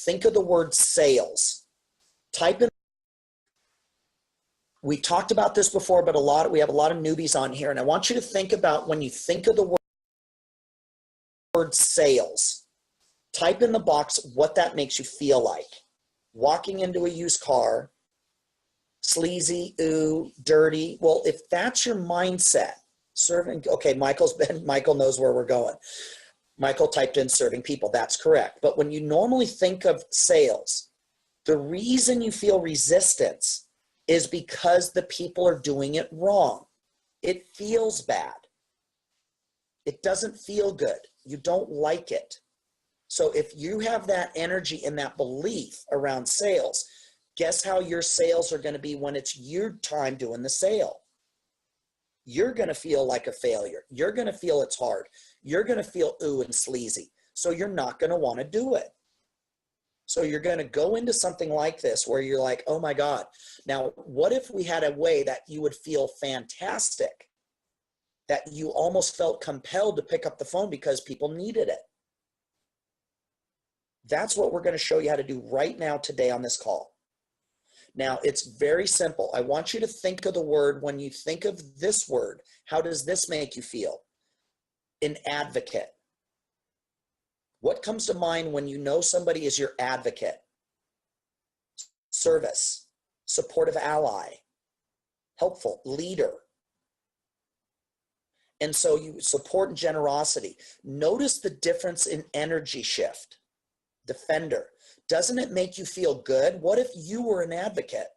think of the word sales, type in. We talked about this before, but we have a lot of newbies on here, and I want you to think about when you think of the word sales, type in the box what that makes you feel like. Walking into a used car, sleazy, ooh, dirty. Well, if that's your mindset, serving, okay, Michael knows where we're going. Michael typed in serving people, that's correct. But when you normally think of sales, the reason you feel resistance is because the people are doing it wrong. It feels bad. It doesn't feel good. You don't like it. So if you have that energy and that belief around sales, guess how your sales are going to be when it's your time doing the sale? You're going to feel like a failure. You're going to feel it's hard. You're going to feel ooh and sleazy. So you're not going to want to do it. So you're going to go into something like this where you're like, oh my God. Now, what if we had a way that you would feel fantastic, that you almost felt compelled to pick up the phone because people needed it? That's what we're going to show you how to do right now today on this call. Now, it's very simple. I want you to think of the word. When you think of this word, how does this make you feel? An advocate. What comes to mind when you know somebody is your advocate? Service, supportive ally, helpful, leader. And so you support and generosity. Notice the difference in energy shift. Defender. Doesn't it make you feel good? What if you were an advocate?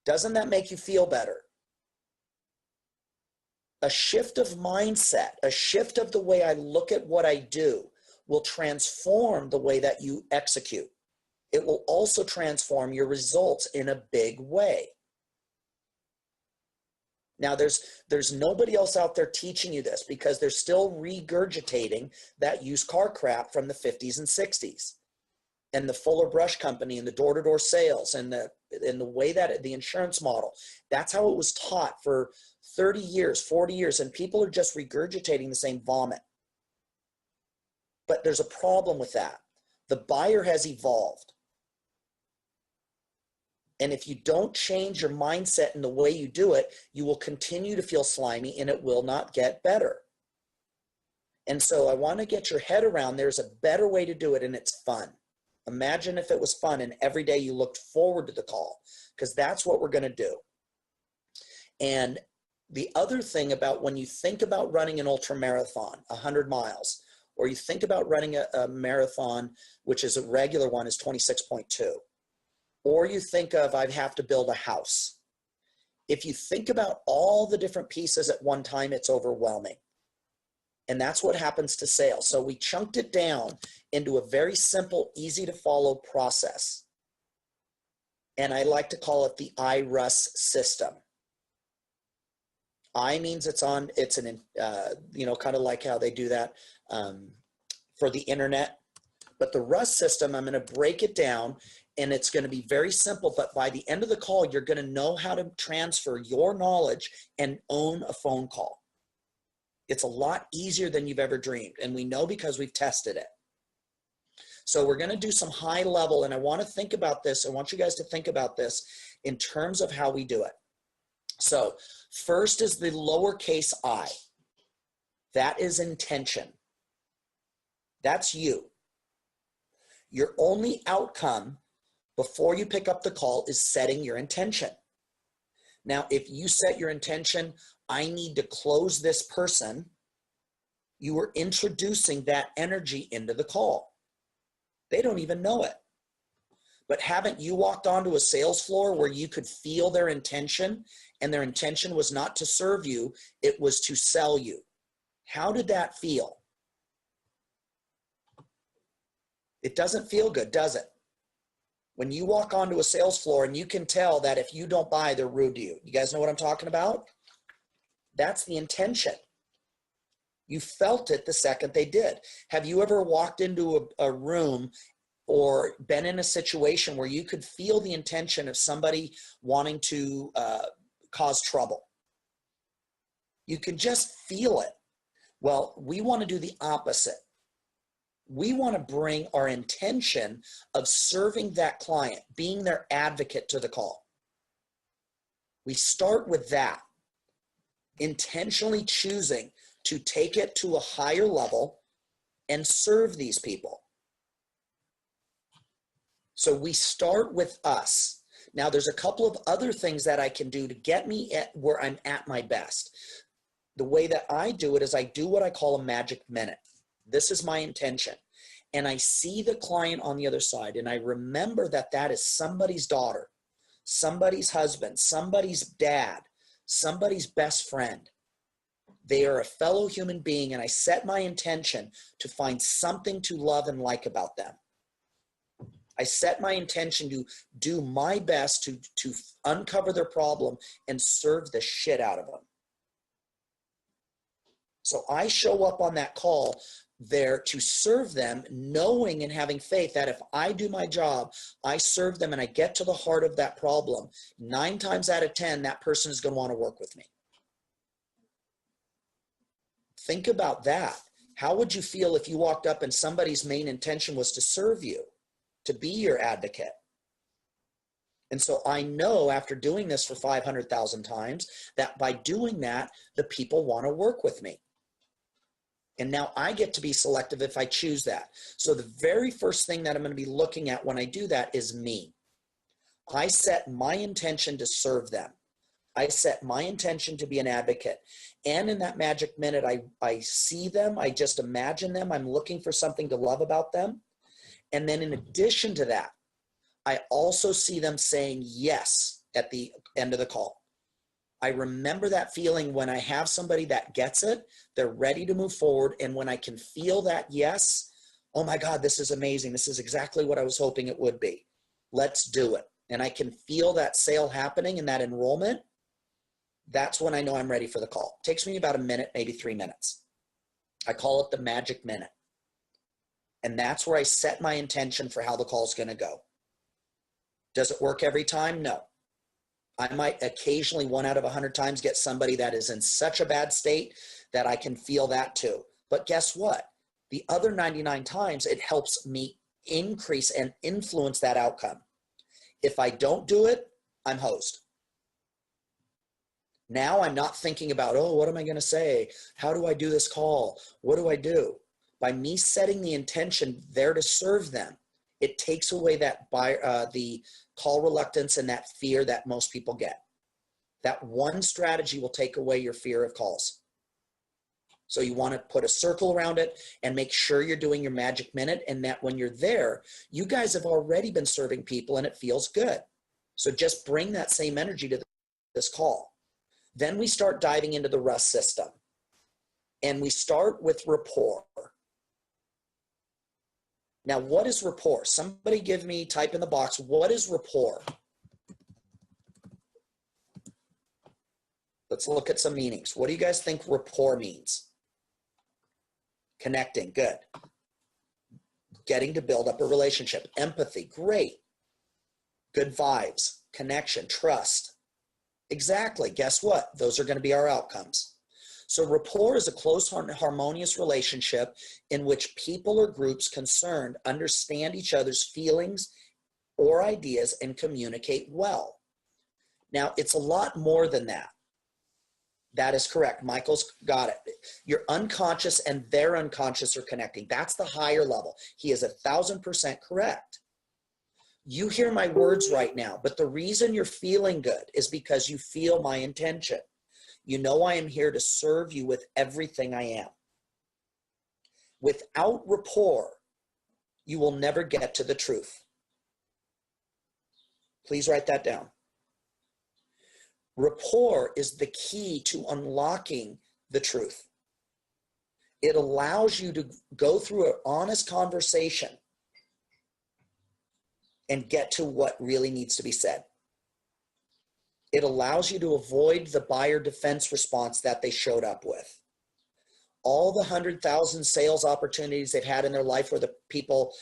Doesn't that make you feel better? A shift of mindset, a shift of the way I look at what I do will transform the way that you execute. It will also transform your results in a big way. Now, there's nobody else out there teaching you this because they're still regurgitating that used car crap from the 50s and 60s. And the Fuller Brush Company and the door-to-door sales and the way that the insurance model, that's how it was taught for 30 years, 40 years, and people are just regurgitating the same vomit. But there's a problem with that. The buyer has evolved. And if you don't change your mindset and the way you do it, you will continue to feel slimy and it will not get better. And so I want to get your head around there's a better way to do it, and it's fun. Imagine if it was fun and every day you looked forward to the call, because that's what we're going to do. And the other thing about when you think about running an ultra marathon, 100 miles, or you think about running a marathon, which is a regular one, is 26.2, or you think of I have to build a house. If you think about all the different pieces at one time, it's overwhelming. And that's what happens to sales. So we chunked it down into a very simple, easy to follow process. And I like to call it the IRUS system. I means it's an, kind of like how they do that for the internet. But the RUS system, I'm going to break it down and it's going to be very simple. But by the end of the call, you're going to know how to transfer your knowledge and own a phone call. It's a lot easier than you've ever dreamed. And we know because we've tested it. So we're going to do some high level, and I want to think about this. I want you guys to think about this in terms of how we do it. So first is the lowercase I. That is intention. That's you. Your only outcome before you pick up the call is setting your intention. Now, if you set your intention, I need to close this person, you are introducing that energy into the call. They don't even know it. But haven't you walked onto a sales floor where you could feel their intention, and their intention was not to serve you, it was to sell you? How did that feel? It doesn't feel good, does it? When you walk onto a sales floor and you can tell that if you don't buy, they're rude to you. You guys know what I'm talking about? That's the intention. You felt it the second they did. Have you ever walked into a room or been in a situation where you could feel the intention of somebody wanting to cause trouble? You can just feel it. Well, we want to do the opposite. We want to bring our intention of serving that client, being their advocate to the call. We start with that, intentionally choosing to take it to a higher level and serve these people. So we start with us. Now, there's a couple of other things that I can do to get me at where I'm at my best. The way that I do it is I do what I call a magic minute. This is my intention. And I see the client on the other side, and I remember that that is somebody's daughter, somebody's husband, somebody's dad, somebody's best friend. They are a fellow human being, and I set my intention to find something to love and like about them. I set my intention to do my best to uncover their problem and serve the shit out of them. So I show up on that call there to serve them, knowing and having faith that if I do my job, I serve them and I get to the heart of that problem, 9 times out of 10, that person is going to want to work with me. Think about that. How would you feel if you walked up and somebody's main intention was to serve you, to be your advocate? And so I know after doing this for 500,000 times that by doing that, the people want to work with me. And now I get to be selective if I choose that. So the very first thing that I'm going to be looking at when I do that is me. I set my intention to serve them. I set my intention to be an advocate. And in that magic minute, I see them. I just imagine them. I'm looking for something to love about them. And then in addition to that, I also see them saying yes at the end of the call. I remember that feeling when I have somebody that gets it, they're ready to move forward. And when I can feel that yes, oh my God, this is amazing. This is exactly what I was hoping it would be. Let's do it. And I can feel that sale happening and that enrollment. That's when I know I'm ready for the call. It takes me about a minute, maybe 3 minutes. I call it the magic minute. And that's where I set my intention for how the call is going to go. Does it work every time? No. I might occasionally 1 out of 100 times get somebody that is in such a bad state that I can feel that too. But guess what? The other 99 times, it helps me increase and influence that outcome. If I don't do it, I'm hosed. Now I'm not thinking about, oh, what am I going to say? How do I do this call? What do I do? By me setting the intention there to serve them, it takes away that the call reluctance and that fear that most people get. That one strategy will take away your fear of calls. So you want to put a circle around it and make sure you're doing your magic minute, and that when you're there, you guys have already been serving people and it feels good. So just bring that same energy to this call. Then we start diving into the RUST system, and we start with rapport. Now, what is rapport? Somebody give me, type in the box, what is rapport? Let's look at some meanings. What do you guys think rapport means? Connecting, good. Getting to build up a relationship. Empathy, great. Good vibes, connection, trust. Exactly, guess what? Those are going to be our outcomes. So rapport is a close, harmonious relationship in which people or groups concerned understand each other's feelings or ideas and communicate well. Now, it's a lot more than that. That is correct. Michael's got it. Your unconscious and their unconscious are connecting. That's the higher level. He is 1,000% correct. You hear my words right now, but the reason you're feeling good is because you feel my intention. You know I am here to serve you with everything I am. Without rapport, you will never get to the truth. Please write that down. Rapport is the key to unlocking the truth. It allows you to go through an honest conversation and get to what really needs to be said. It allows you to avoid the buyer defense response that they showed up with. All the 100,000 sales opportunities they've had in their life where the people,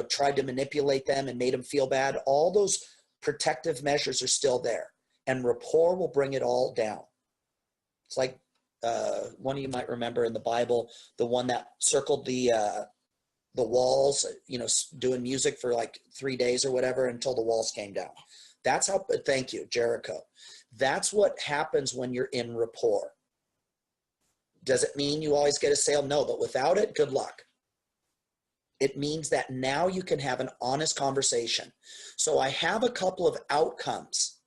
tried to manipulate them and made them feel bad, all those protective measures are still there. And rapport will bring it all down. It's like one of you might remember in the Bible, the one that circled the the walls, doing music for like 3 days or whatever until the walls came down. That's how, thank you, Jericho. That's what happens when you're in rapport. Does it mean you always get a sale? No, but without it, good luck. It means that now you can have an honest conversation. So I have a couple of outcomes.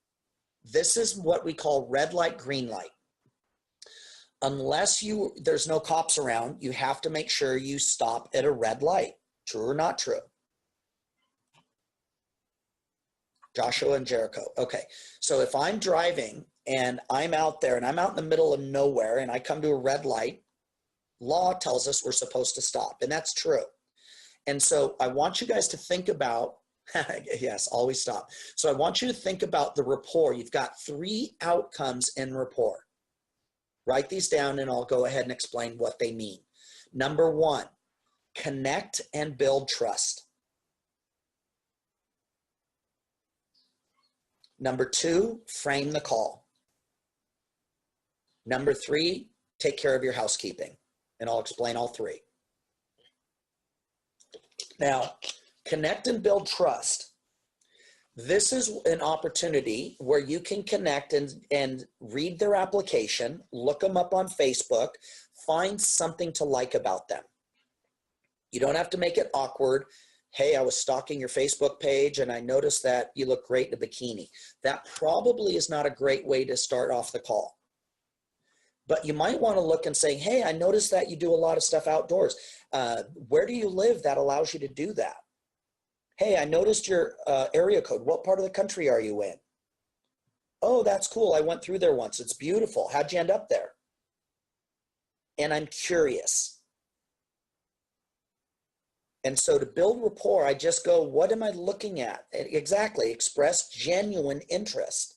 This is what we call red light, green light. Unless there's no cops around, you have to make sure you stop at a red light. True or not true? Joshua and Jericho. Okay, so if I'm driving and I'm out there and I'm out in the middle of nowhere and I come to a red light, law tells us we're supposed to stop, and that's true. And so I want you guys to think about, yes, always stop. So I want you to think about the rapport. You've got 3 outcomes in rapport. Write these down and I'll go ahead and explain what they mean. Number 1, connect and build trust. Number 2, frame the call. Number 3, take care of your housekeeping. And I'll explain all 3. Now, connect and build trust. This is an opportunity where you can connect and read their application, look them up on Facebook, find something to like about them. You don't have to make it awkward. Hey, I was stalking your Facebook page and I noticed that you look great in a bikini. That probably is not a great way to start off the call. But you might want to look and say, hey, I noticed that you do a lot of stuff outdoors. Where do you live that allows you to do that? Hey, I noticed your area code. What part of the country are you in? Oh, that's cool. I went through there once. It's beautiful. How'd you end up there? And I'm curious. And so to build rapport, I just go, what am I looking at? Exactly. Express genuine interest.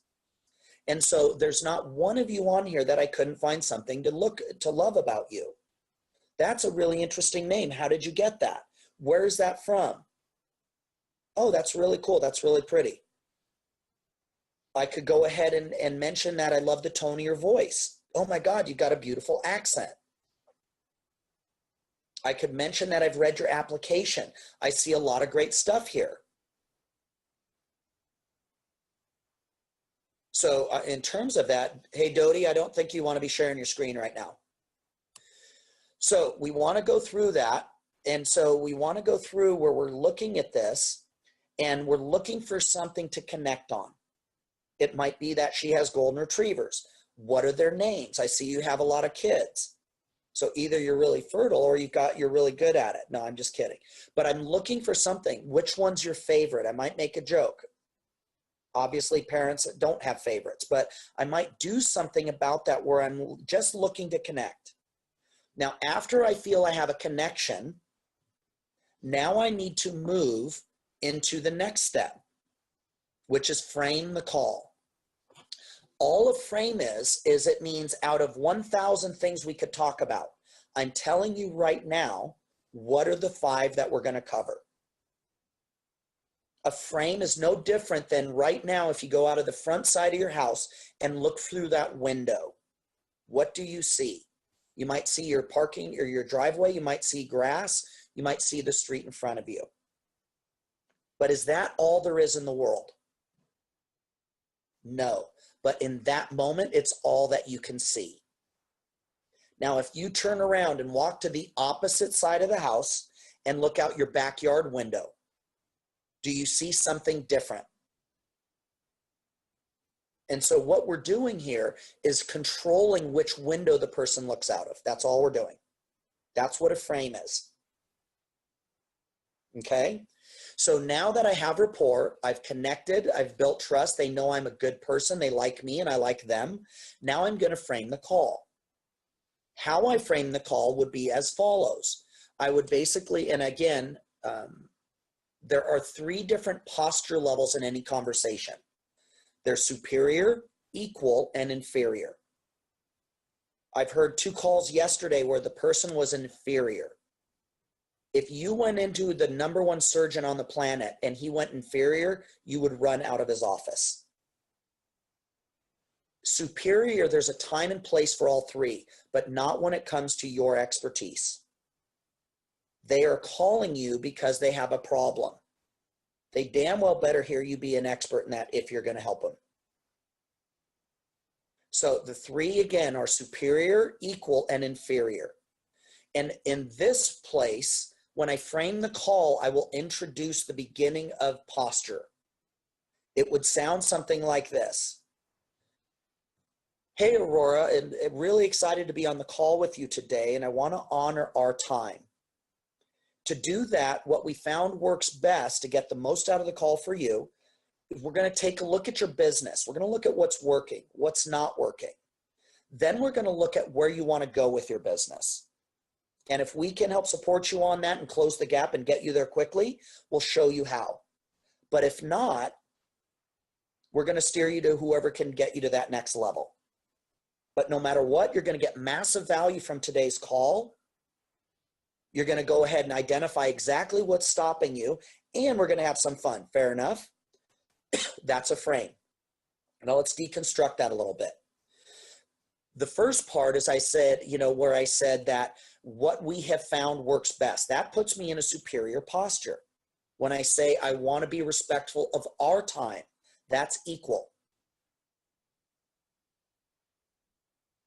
And so there's not one of you on here that I couldn't find something to love about you. That's a really interesting name. How did you get that? Where's that from? Oh, that's really cool. That's really pretty. I could go ahead and mention that I love the tone of your voice. Oh my God, you got a beautiful accent. I could mention that I've read your application. I see a lot of great stuff here. So in terms of that, hey, Dodie, I don't think you want to be sharing your screen right now. So we want to go through that. And so we want to go through where we're looking at this and we're looking for something to connect on. It might be that she has golden retrievers. What are their names? I see you have a lot of kids. So either you're really fertile or you're really good at it. No, I'm just kidding. But I'm looking for something. Which one's your favorite? I might make a joke. Obviously, parents don't have favorites, but I might do something about that where I'm just looking to connect. Now, after I feel I have a connection, now I need to move into the next step, which is frame the call. All a frame is it means out of 1,000 things we could talk about, I'm telling you right now, what are the 5 that we're going to cover? A frame is no different than right now if you go out of the front side of your house and look through that window. What do you see? You might see your parking or your driveway. You might see grass. You might see the street in front of you. But is that all there is in the world? No. But in that moment, it's all that you can see. Now, if you turn around and walk to the opposite side of the house and look out your backyard window, do you see something different? And so what we're doing here is controlling which window the person looks out of. That's all we're doing. That's what a frame is. Okay? So now that I have rapport, I've connected, I've built trust, they know I'm a good person, they like me and I like them. Now I'm going to frame the call. How I frame the call would be as follows. I would basically, and again, there are 3 different posture levels in any conversation. There's superior, equal, and inferior. I've heard 2 calls yesterday where the person was inferior. If you went into the #1 surgeon on the planet and he went inferior, you would run out of his office. Superior, there's a time and place for all 3, but not when it comes to your expertise. They are calling you because they have a problem. They damn well better hear you be an expert in that if you're going to help them. So the three, again, are superior, equal, and inferior. And in this place, when I frame the call, I will introduce the beginning of posture. It would sound something like this. Hey, Aurora, and really excited to be on the call with you today, and I want to honor our time. To do that, what we found works best to get the most out of the call for you is we're going to take a look at your business. We're going to look at what's working, what's not working. Then we're going to look at where you want to go with your business. And if we can help support you on that and close the gap and get you there quickly, we'll show you how. But if not, we're going to steer you to whoever can get you to that next level. But no matter what, you're going to get massive value from today's call. You're going to go ahead and identify exactly what's stopping you, and we're going to have some fun. Fair enough? That's a frame. Now let's deconstruct that a little bit. The first part is I said, where I said that what we have found works best. That puts me in a superior posture. When I say I want to be respectful of our time, that's equal.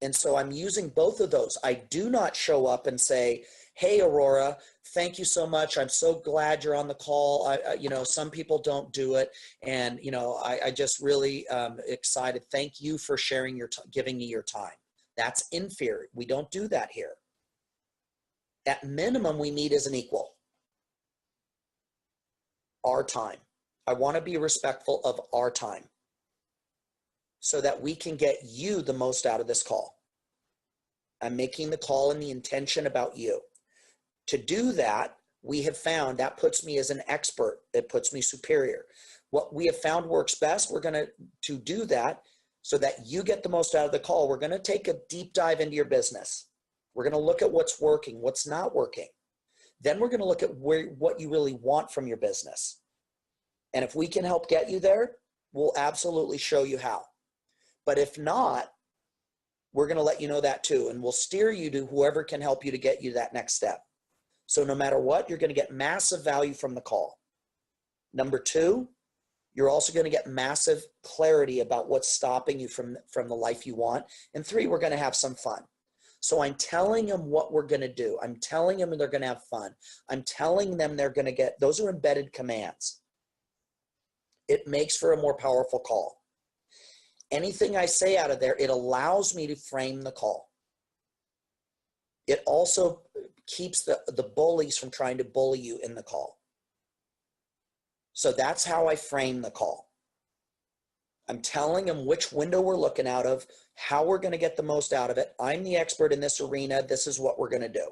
And so I'm using both of those. I do not show up and say, hey, Aurora, thank you so much. I'm so glad you're on the call. Some people don't do it. And, I just really excited. Thank you for sharing giving me your time. That's inferior. We don't do that here. At minimum, we meet as an equal. Our time. I want to be respectful of our time so that we can get you the most out of this call. I'm making the call and the intention about you. To do that, we have found that puts me as an expert. It puts me superior. What we have found works best, we're going to do that so that you get the most out of the call. We're going to take a deep dive into your business. We're going to look at what's working, what's not working. Then we're going to look at what you really want from your business. And if we can help get you there, we'll absolutely show you how. But if not, we're going to let you know that too. And we'll steer you to whoever can help you to get you that next step. So no matter what, you're going to get massive value from the call. Number two, you're also going to get massive clarity about what's stopping you from the life you want. And three, we're going to have some fun. So I'm telling them what we're going to do. I'm telling them they're going to have fun. I'm telling them they're going to get, those are embedded commands. It makes for a more powerful call. Anything I say out of there, it allows me to frame the call. It also keeps the bullies from trying to bully you in the call. So that's how I frame the call. I'm telling them which window we're looking out of, how we're going to get the most out of it. I'm the expert in this arena. This is what we're going to do.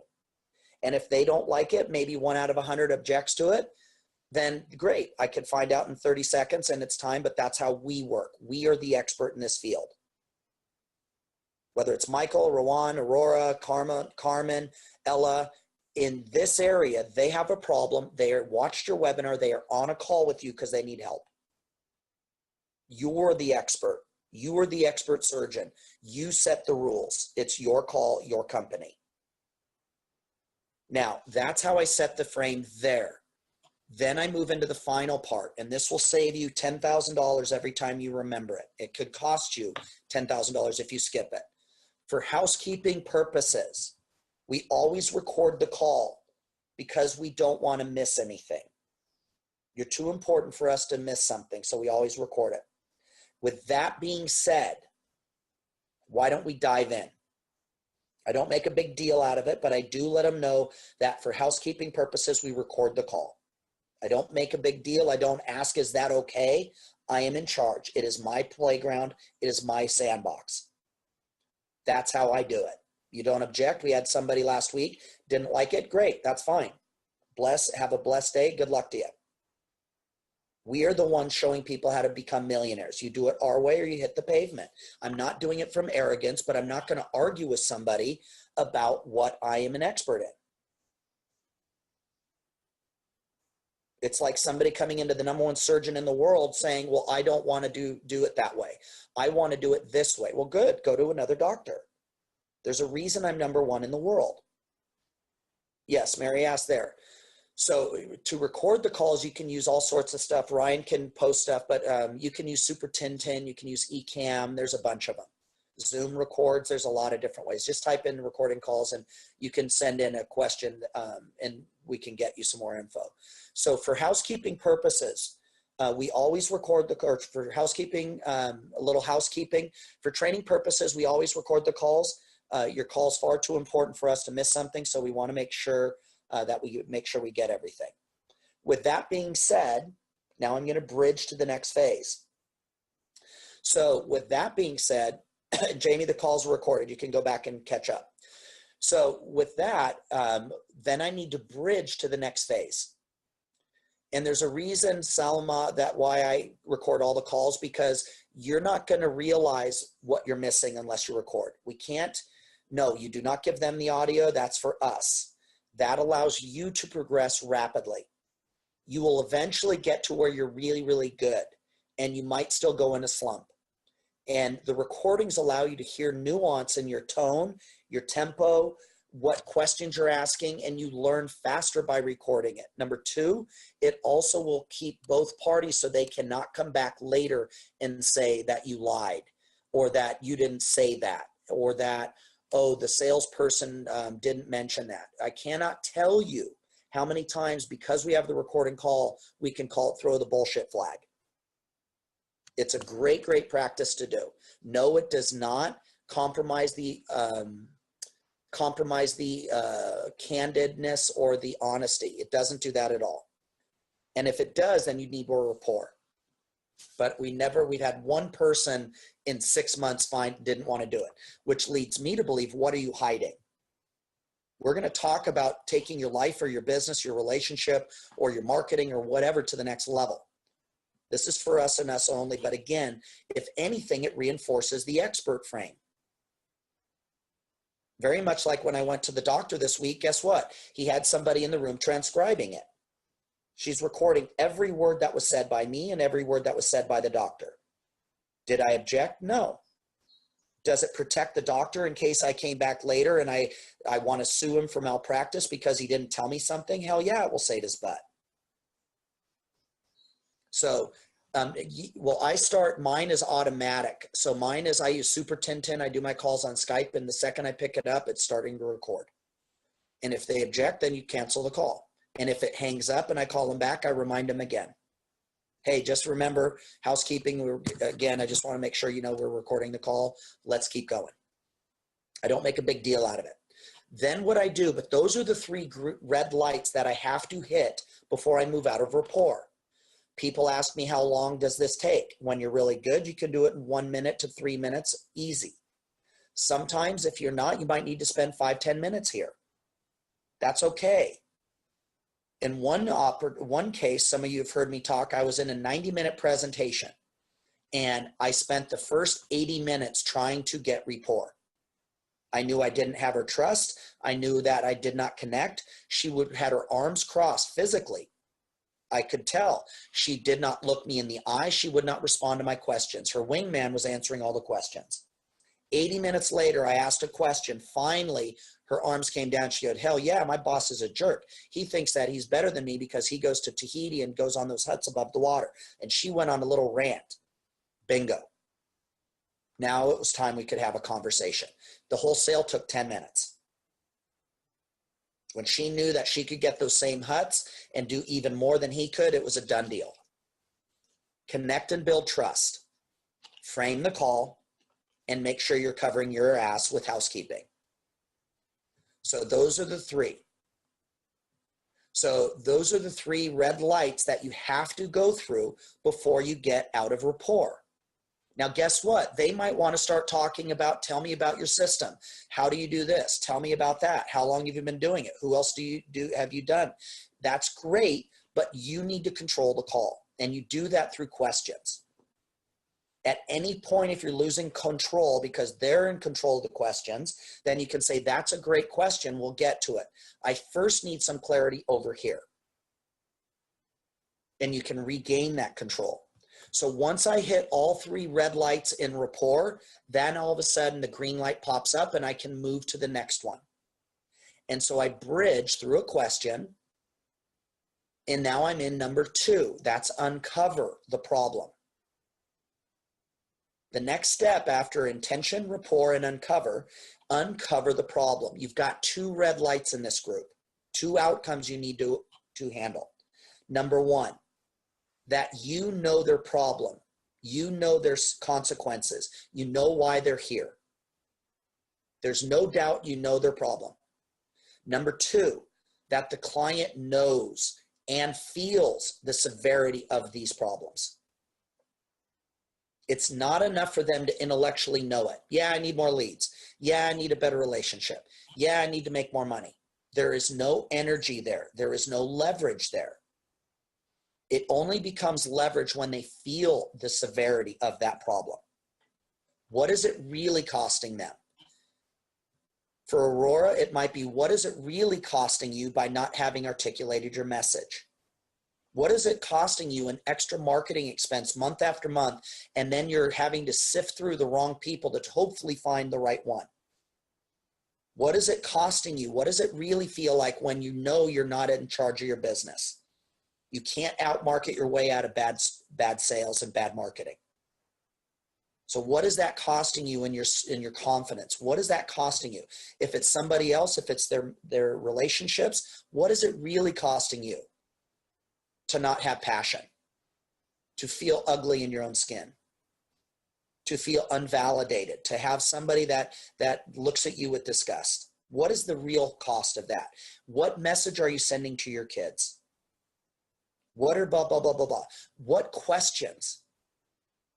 And if they don't like it, maybe 1 out of 100 objects to it, then great. I can find out in 30 seconds and it's time, but that's how we work. We are the expert in this field. Whether it's Michael, Rowan, Aurora, Carmen, Ella, in this area, they have a problem. They watched your webinar. They are on a call with you because they need help. You're the expert. You are the expert surgeon. You set the rules. It's your call, your company. Now, that's how I set the frame there. Then I move into the final part, and this will save you $10,000 every time you remember it. It could cost you $10,000 if you skip it. For housekeeping purposes, we always record the call because we don't want to miss anything. You're too important for us to miss something, so we always record it. With that being said, why don't we dive in? I don't make a big deal out of it, but I do let them know that for housekeeping purposes, we record the call. I don't make a big deal. I don't ask, is that okay? I am in charge. It is my playground. It is my sandbox. That's how I do it. You don't object. We had somebody last week, didn't like it. Great. That's fine. Have a blessed day. Good luck to you. We are the ones showing people how to become millionaires. You do it our way or you hit the pavement. I'm not doing it from arrogance, but I'm not going to argue with somebody about what I am an expert in. It's like somebody coming into the #1 surgeon in the world saying, well, I don't want to do it that way. I want to do it this way. Well, good. Go to another doctor. There's a reason I'm #1 in the world. Yes, Mary asked there. So to record the calls, you can use all sorts of stuff. Ryan can post stuff, but you can use Super Tintin, you can use Ecamm. There's a bunch of them. Zoom records. There's a lot of different ways. Just type in recording calls and you can send in a question and we can get you some more info. So for housekeeping purposes, we always record or for housekeeping, a little housekeeping. For training purposes, we always record the calls. Your call's far too important for us to miss something, so we want to make sure that we make sure we get everything. With that being said, now I'm going to bridge to the next phase. So with that being said, Jamie, the calls were recorded. You can go back and catch up. So with that, then I need to bridge to the next phase. And there's a reason, Salma, that why I record all the calls, because you're not going to realize what you're missing unless you record. We can't, no, you do not give them the audio. That's for us. That allows you to progress rapidly. You will eventually get to where you're really, really good, and you might still go in a slump. And the recordings allow you to hear nuance in your tone, your tempo, what questions you're asking, and you learn faster by recording it. Number two, it also will keep both parties so they cannot come back later and say that you lied, or that you didn't say that, or that, oh, the salesperson didn't mention that. I cannot tell you how many times, because we have the recording call, we can call it throw the bullshit flag. It's a great, great practice to do. No, it does not compromise the candidness or the honesty. It doesn't do that at all. And if it does, then you need more rapport. But we've had one person in 6 months didn't want to do it, which leads me to believe, what are you hiding? We're going to talk about taking your life or your business, your relationship, or your marketing or whatever to the next level. This is for us and us only. But again, if anything, it reinforces the expert frame. Very much like when I went to the doctor this week, guess what? He had somebody in the room transcribing it. She's recording every word that was said by me and every word that was said by the doctor. Did I object? No. Does it protect the doctor in case I came back later and I want to sue him for malpractice because he didn't tell me something? Hell yeah, it will save his butt. So, mine is automatic. So mine is, I use Super Tintin. I do my calls on Skype, and the second I pick it up, it's starting to record. And if they object, then you cancel the call. And if it hangs up and I call them back, I remind them again. Hey, just remember, housekeeping, again, I just want to make sure you know we're recording the call. Let's keep going. I don't make a big deal out of it. Then what I do, but those are the three red lights that I have to hit before I move out of rapport. People ask me, how long does this take? When you're really good, you can do it in 1 minute to 3 minutes, easy. Sometimes if you're not, you might need to spend 5-10 minutes here. That's okay. In one case, some of you have heard me talk, I was in a 90-minute presentation, and I spent the first 80 minutes trying to get rapport. I knew I didn't have her trust. I knew that I did not connect. She had her arms crossed physically. I could tell. She did not look me in the eye. She would not respond to my questions. Her wingman was answering all the questions. 80 minutes later, I asked a question. Finally, her arms came down. She goes, hell yeah, my boss is a jerk. He thinks that he's better than me because he goes to Tahiti and goes on those huts above the water. And she went on a little rant. Bingo. Now it was time we could have a conversation. The whole sale took 10 minutes. When she knew that she could get those same huts and do even more than he could, it was a done deal. Connect and build trust. Frame the call and make sure you're covering your ass with housekeeping. So those are the three. So those are the three red lights that you have to go through before you get out of rapport. Now, guess what? They might want to start talking about, tell me about your system. How do you do this? Tell me about that. How long have you been doing it? Who else have you done? That's great, but you need to control the call, and you do that through questions. At any point, if you're losing control because they're in control of the questions, then you can say, that's a great question. We'll get to it. I first need some clarity over here. And you can regain that control. So once I hit all three red lights in rapport, then all of a sudden the green light pops up and I can move to the next one. And so I bridge through a question, and now I'm in number 2. That's uncover the problem. The next step after intention, rapport, and uncover the problem. You've got 2 red lights in this group, 2 outcomes you need to handle. Number 1, that you know their problem. You know their consequences. You know why they're here. There's no doubt you know their problem. Number 2, that the client knows and feels the severity of these problems. It's not enough for them to intellectually know it. Yeah, I need more leads. Yeah, I need a better relationship. Yeah, I need to make more money. There is no energy there. There is no leverage there. It only becomes leverage when they feel the severity of that problem. What is it really costing them? For Aurora, it might be, what is it really costing you by not having articulated your message? What is it costing you an extra marketing expense month after month, and then you're having to sift through the wrong people to hopefully find the right one? What is it costing you? What does it really feel like when you know you're not in charge of your business? You can't outmarket your way out of bad sales and bad marketing. So what is that costing you in your confidence? What is that costing you? If it's somebody else, if it's their relationships, what is it really costing you to not have passion, to feel ugly in your own skin, to feel unvalidated, to have somebody that looks at you with disgust? What is the real cost of that? What message are you sending to your kids? What are blah, blah, blah, blah, blah? What questions?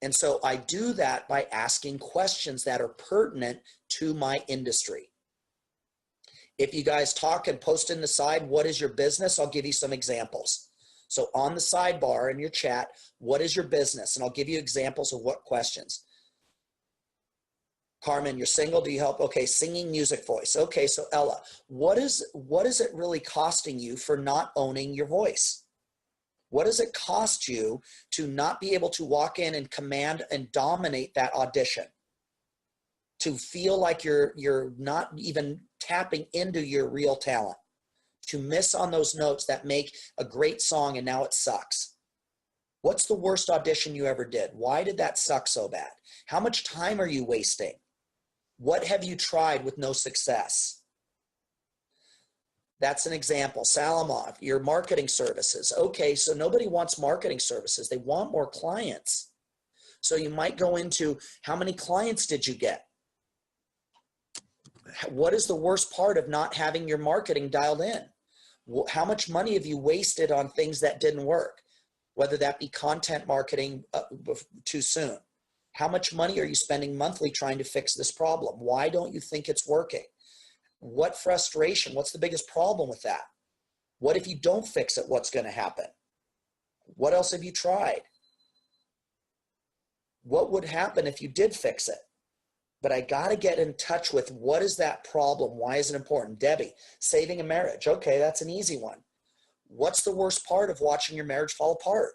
And so I do that by asking questions that are pertinent to my industry. If you guys talk and post in the side, what is your business? I'll give you some examples. So on the sidebar in your chat, what is your business? And I'll give you examples of what questions. Carmen, you're single, do you help? Okay, singing music voice. Okay, so Ella, what is it really costing you for not owning your voice? What does it cost you to not be able to walk in and command and dominate that audition? To feel like you're not even tapping into your real talent? To miss on those notes that make a great song and now it sucks? What's the worst audition you ever did? Why did that suck so bad? How much time are you wasting? What have you tried with no success? That's an example. Salamov, your marketing services. Okay, so nobody wants marketing services. They want more clients. So you might go into, how many clients did you get? What is the worst part of not having your marketing dialed in? How much money have you wasted on things that didn't work? Whether that be content marketing too soon. How much money are you spending monthly trying to fix this problem? Why don't you think it's working? What frustration? What's the biggest problem with that? What if you don't fix it? What's going to happen? What else have you tried? What would happen if you did fix it? But I got to get in touch with, what is that problem? Why is it important? Debbie, saving a marriage. Okay, that's an easy one. What's the worst part of watching your marriage fall apart?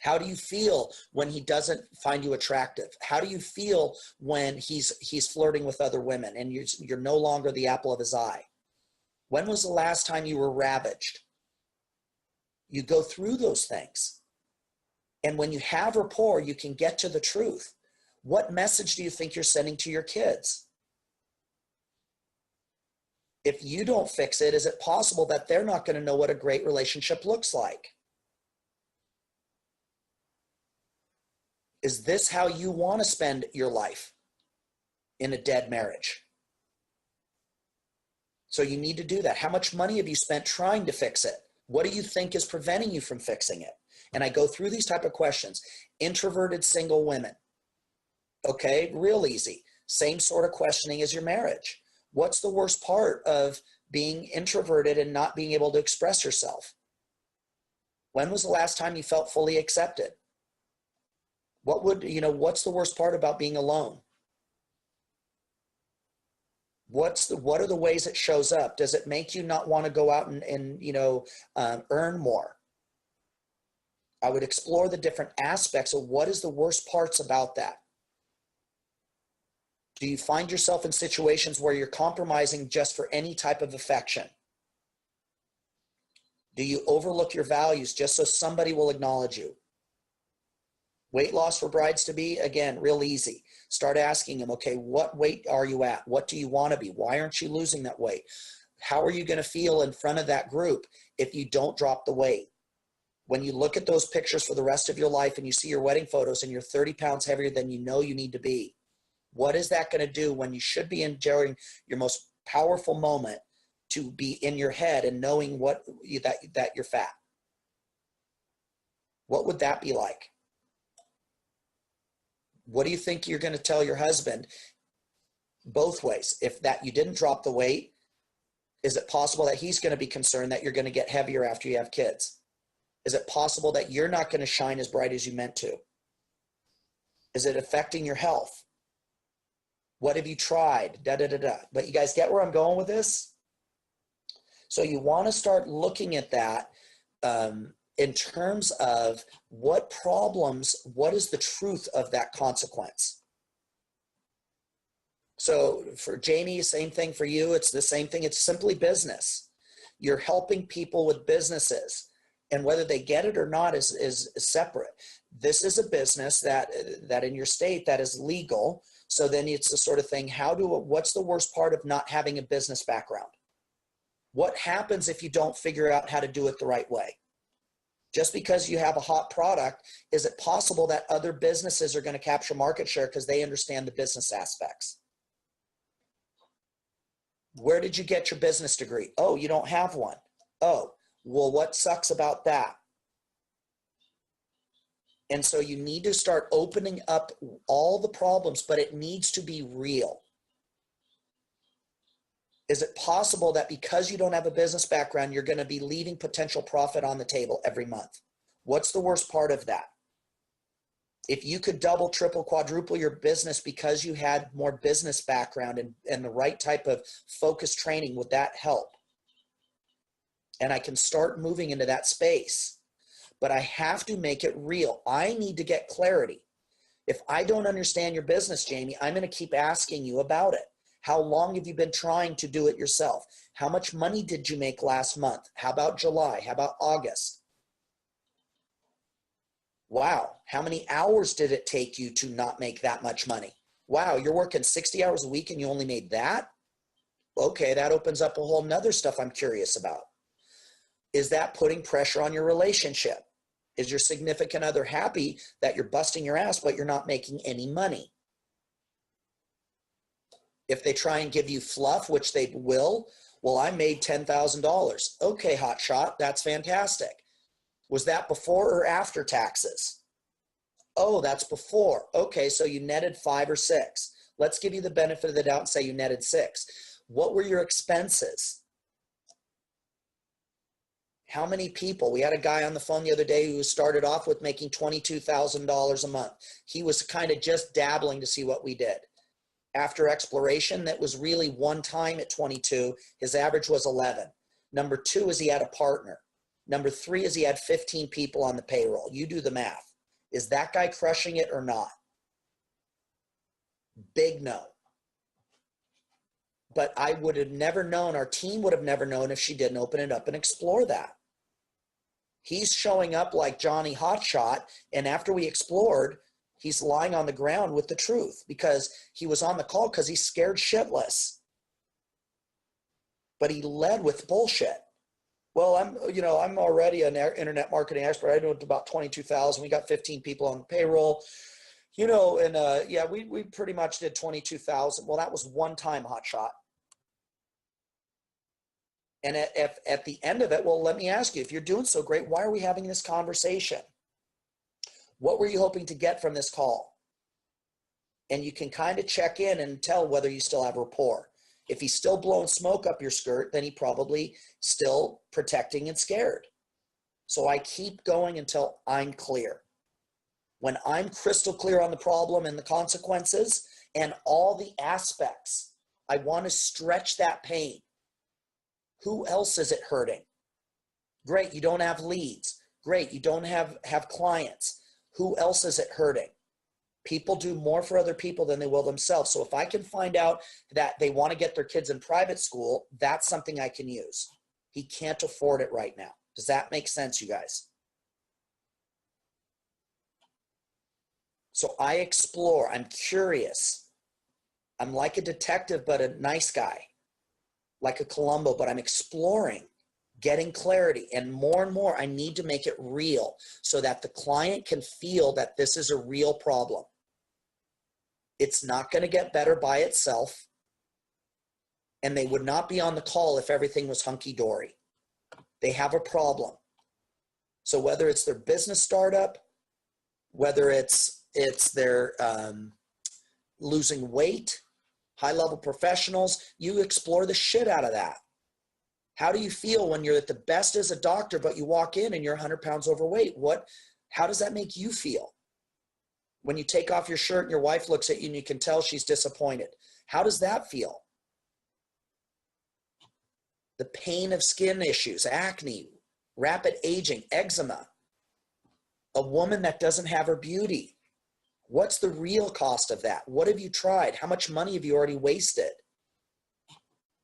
How do you feel when he doesn't find you attractive? How do you feel when he's flirting with other women and you're no longer the apple of his eye? When was the last time you were ravaged? You go through those things. And when you have rapport, you can get to the truth. What message do you think you're sending to your kids? If you don't fix it, is it possible that they're not going to know what a great relationship looks like? Is this how you want to spend your life in a dead marriage? So you need to do that. How much money have you spent trying to fix it? What do you think is preventing you from fixing it? And I go through these type of questions. Introverted single women. Okay, real easy. Same sort of questioning as your marriage. What's the worst part of being introverted and not being able to express yourself? When was the last time you felt fully accepted? What's the worst part about being alone? What are the ways it shows up? Does it make you not want to go out and earn more? I would explore the different aspects of what is the worst parts about that. Do you find yourself in situations where you're compromising just for any type of affection? Do you overlook your values just so somebody will acknowledge you? Weight loss for brides-to-be, again, real easy. Start asking them, okay, what weight are you at? What do you want to be? Why aren't you losing that weight? How are you going to feel in front of that group if you don't drop the weight? When you look at those pictures for the rest of your life and you see your wedding photos and you're 30 pounds heavier than you know you need to be, what is that going to do when you should be enjoying your most powerful moment to be in your head and knowing that you're fat? What would that be like? What do you think you're going to tell your husband both ways? If that you didn't drop the weight, is it possible that he's going to be concerned that you're going to get heavier after you have kids? Is it possible that you're not going to shine as bright as you meant to? Is it affecting your health? What have you tried? But you guys get where I'm going with this? So you want to start looking at that in terms of what problems, what is the truth of that consequence? So for Jamie, same thing for you. It's the same thing. It's simply business. You're helping people with businesses, and whether they get it or not is separate. This is a business that in your state that is legal. So then it's the sort of thing, what's the worst part of not having a business background? What happens if you don't figure out how to do it the right way? Just because you have a hot product, is it possible that other businesses are going to capture market share because they understand the business aspects? Where did you get your business degree? Oh, you don't have one. Oh, well, what sucks about that? And so you need to start opening up all the problems, but it needs to be real. Is it possible that because you don't have a business background, you're going to be leaving potential profit on the table every month? What's the worst part of that? If you could double, triple, quadruple your business because you had more business background and the right type of focused training, would that help? And I can start moving into that space, but I have to make it real. I need to get clarity. If I don't understand your business, Jamie, I'm going to keep asking you about it. How long have you been trying to do it yourself? How much money did you make last month? How about July? How about August? Wow, how many hours did it take you to not make that much money? Wow, you're working 60 hours a week and you only made that? Okay, that opens up a whole nother stuff I'm curious about. Is that putting pressure on your relationship? Is your significant other happy that you're busting your ass but you're not making any money? If they try and give you fluff, which they will, well, I made $10,000. Okay, hotshot, that's fantastic. Was that before or after taxes? Oh, that's before. Okay, so you netted 5 or 6. Let's give you the benefit of the doubt and say you netted 6. What were your expenses? How many people? We had a guy on the phone the other day who started off with making $22,000 a month. He was kind of just dabbling to see what we did. After exploration, that was really one time at 22. His average was 11. Number 2 is he had a partner. Number 3 is he had 15 people on the payroll. You do the math. Is that guy crushing it or not? Big no. But I would have never known, our team would have never known if she didn't open it up and explore that. He's showing up like Johnny Hotshot, and after we explored, he's lying on the ground with the truth because he was on the call because he's scared shitless. But he led with bullshit. Well, I'm already an internet marketing expert. I know about 22,000. We got 15 people on the payroll, and yeah, we pretty much did 22,000. Well, that was one time, hotshot. And at the end of it, well, let me ask you, if you're doing so great, why are we having this conversation? What were you hoping to get from this call? And you can kind of check in and tell whether you still have rapport. If he's still blowing smoke up your skirt, then he probably still protecting and scared. So I keep going until I'm clear. When I'm crystal clear on the problem and the consequences and all the aspects, I want to stretch that pain. Who else is it hurting? Great, you don't have leads. Great, you don't have clients. Who else is it hurting? People do more for other people than they will themselves. So if I can find out that they want to get their kids in private school, that's something I can use. He can't afford it right now. Does that make sense, you guys? So I explore. I'm curious. I'm like a detective, but a nice guy, like a Columbo, but I'm exploring, getting clarity. And more, I need to make it real so that the client can feel that this is a real problem. It's not going to get better by itself. And they would not be on the call if everything was hunky-dory. They have a problem. So whether it's their business startup, whether it's their losing weight, high-level professionals, you explore the shit out of that. How do you feel when you're at the best as a doctor, but you walk in and you're 100 pounds overweight? How does that make you feel? When you take off your shirt and your wife looks at you and you can tell she's disappointed. How does that feel? The pain of skin issues, acne, rapid aging, eczema, a woman that doesn't have her beauty. What's the real cost of that? What have you tried? How much money have you already wasted?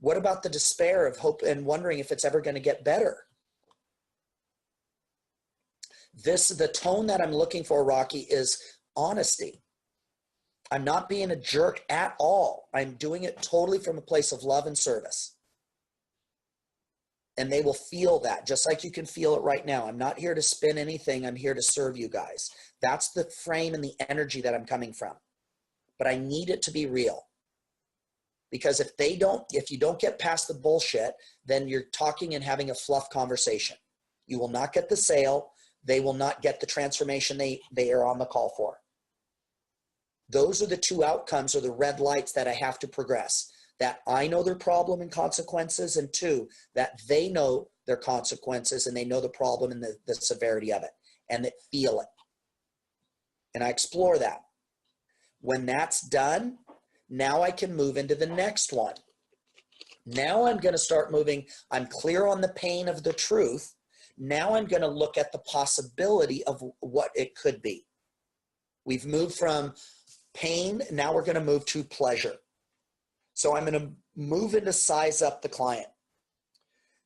What about the despair of hope and wondering if it's ever going to get better? The tone that I'm looking for, Rocky, is honesty. I'm not being a jerk at all. I'm doing it totally from a place of love and service. And they will feel that, just like you can feel it right now. I'm not here to spin anything. I'm here to serve you guys. That's the frame and the energy that I'm coming from. But I need it to be real. Because if you don't get past the bullshit, then you're talking and having a fluff conversation. You will not get the sale. They will not get the transformation they are on the call for. Those are the two outcomes, or the red lights that I have to progress. That I know their problem and consequences, and two, that they know their consequences and they know the problem and the severity of it, and that feel it. And I explore that. When that's done, now I can move into the next one. Now I'm going to start moving. I'm clear on the pain of the truth. Now I'm going to look at the possibility of what it could be. We've moved from pain. Now we're going to move to pleasure. So I'm going to move into size up the client.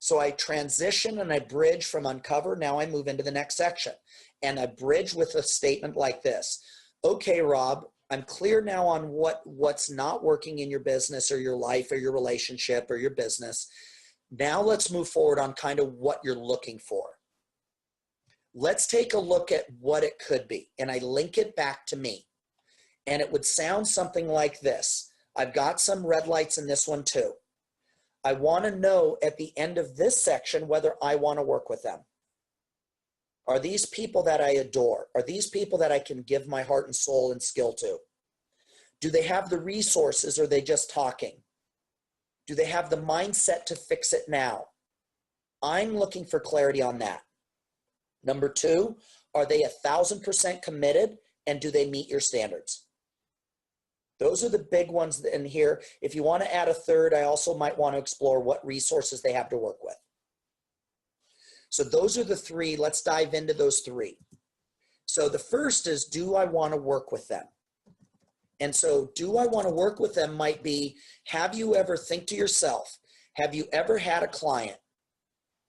So I transition and I bridge from uncover. Now I move into the next section. And I bridge with a statement like this. Okay, Rob, I'm clear now on what's not working in your business or your life or your relationship or your business. Now let's move forward on kind of what you're looking for. Let's take a look at what it could be. And I link it back to me. And it would sound something like this. I've got some red lights in this one too. I want to know at the end of this section whether I want to work with them. Are these people that I adore? Are these people that I can give my heart and soul and skill to? Do they have the resources, or are they just talking? Do they have the mindset to fix it now? I'm looking for clarity on that. Number two, are they 1,000% committed, and do they meet your standards? Those are the big ones in here. If you want to add a third, I also might want to explore what resources they have to work with. So those are the three. Let's dive into those three. So the first is, do I want to work with them? And so do I want to work with them might be, have you ever, think to yourself, have you ever had a client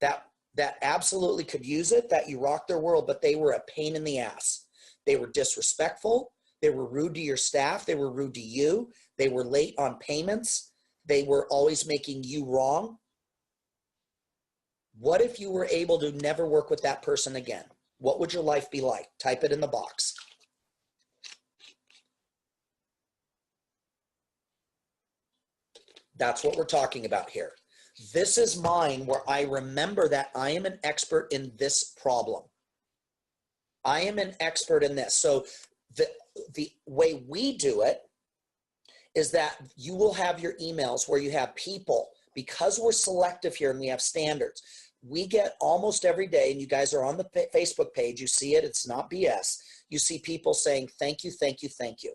that absolutely could use it, that you rocked their world, but they were a pain in the ass? They were disrespectful. They were rude to your staff. They were rude to you. They were late on payments. They were always making you wrong. What if you were able to never work with that person again? What would your life be like? Type it in the box. That's what we're talking about here. This is mine, where I remember that I am an expert in this problem. I am an expert in this. So the way we do it is that you will have your emails where you have people, because we're selective here and we have standards. We get almost every day, and you guys are on the Facebook page, you see it, it's not BS. You see people saying, thank you, thank you, thank you.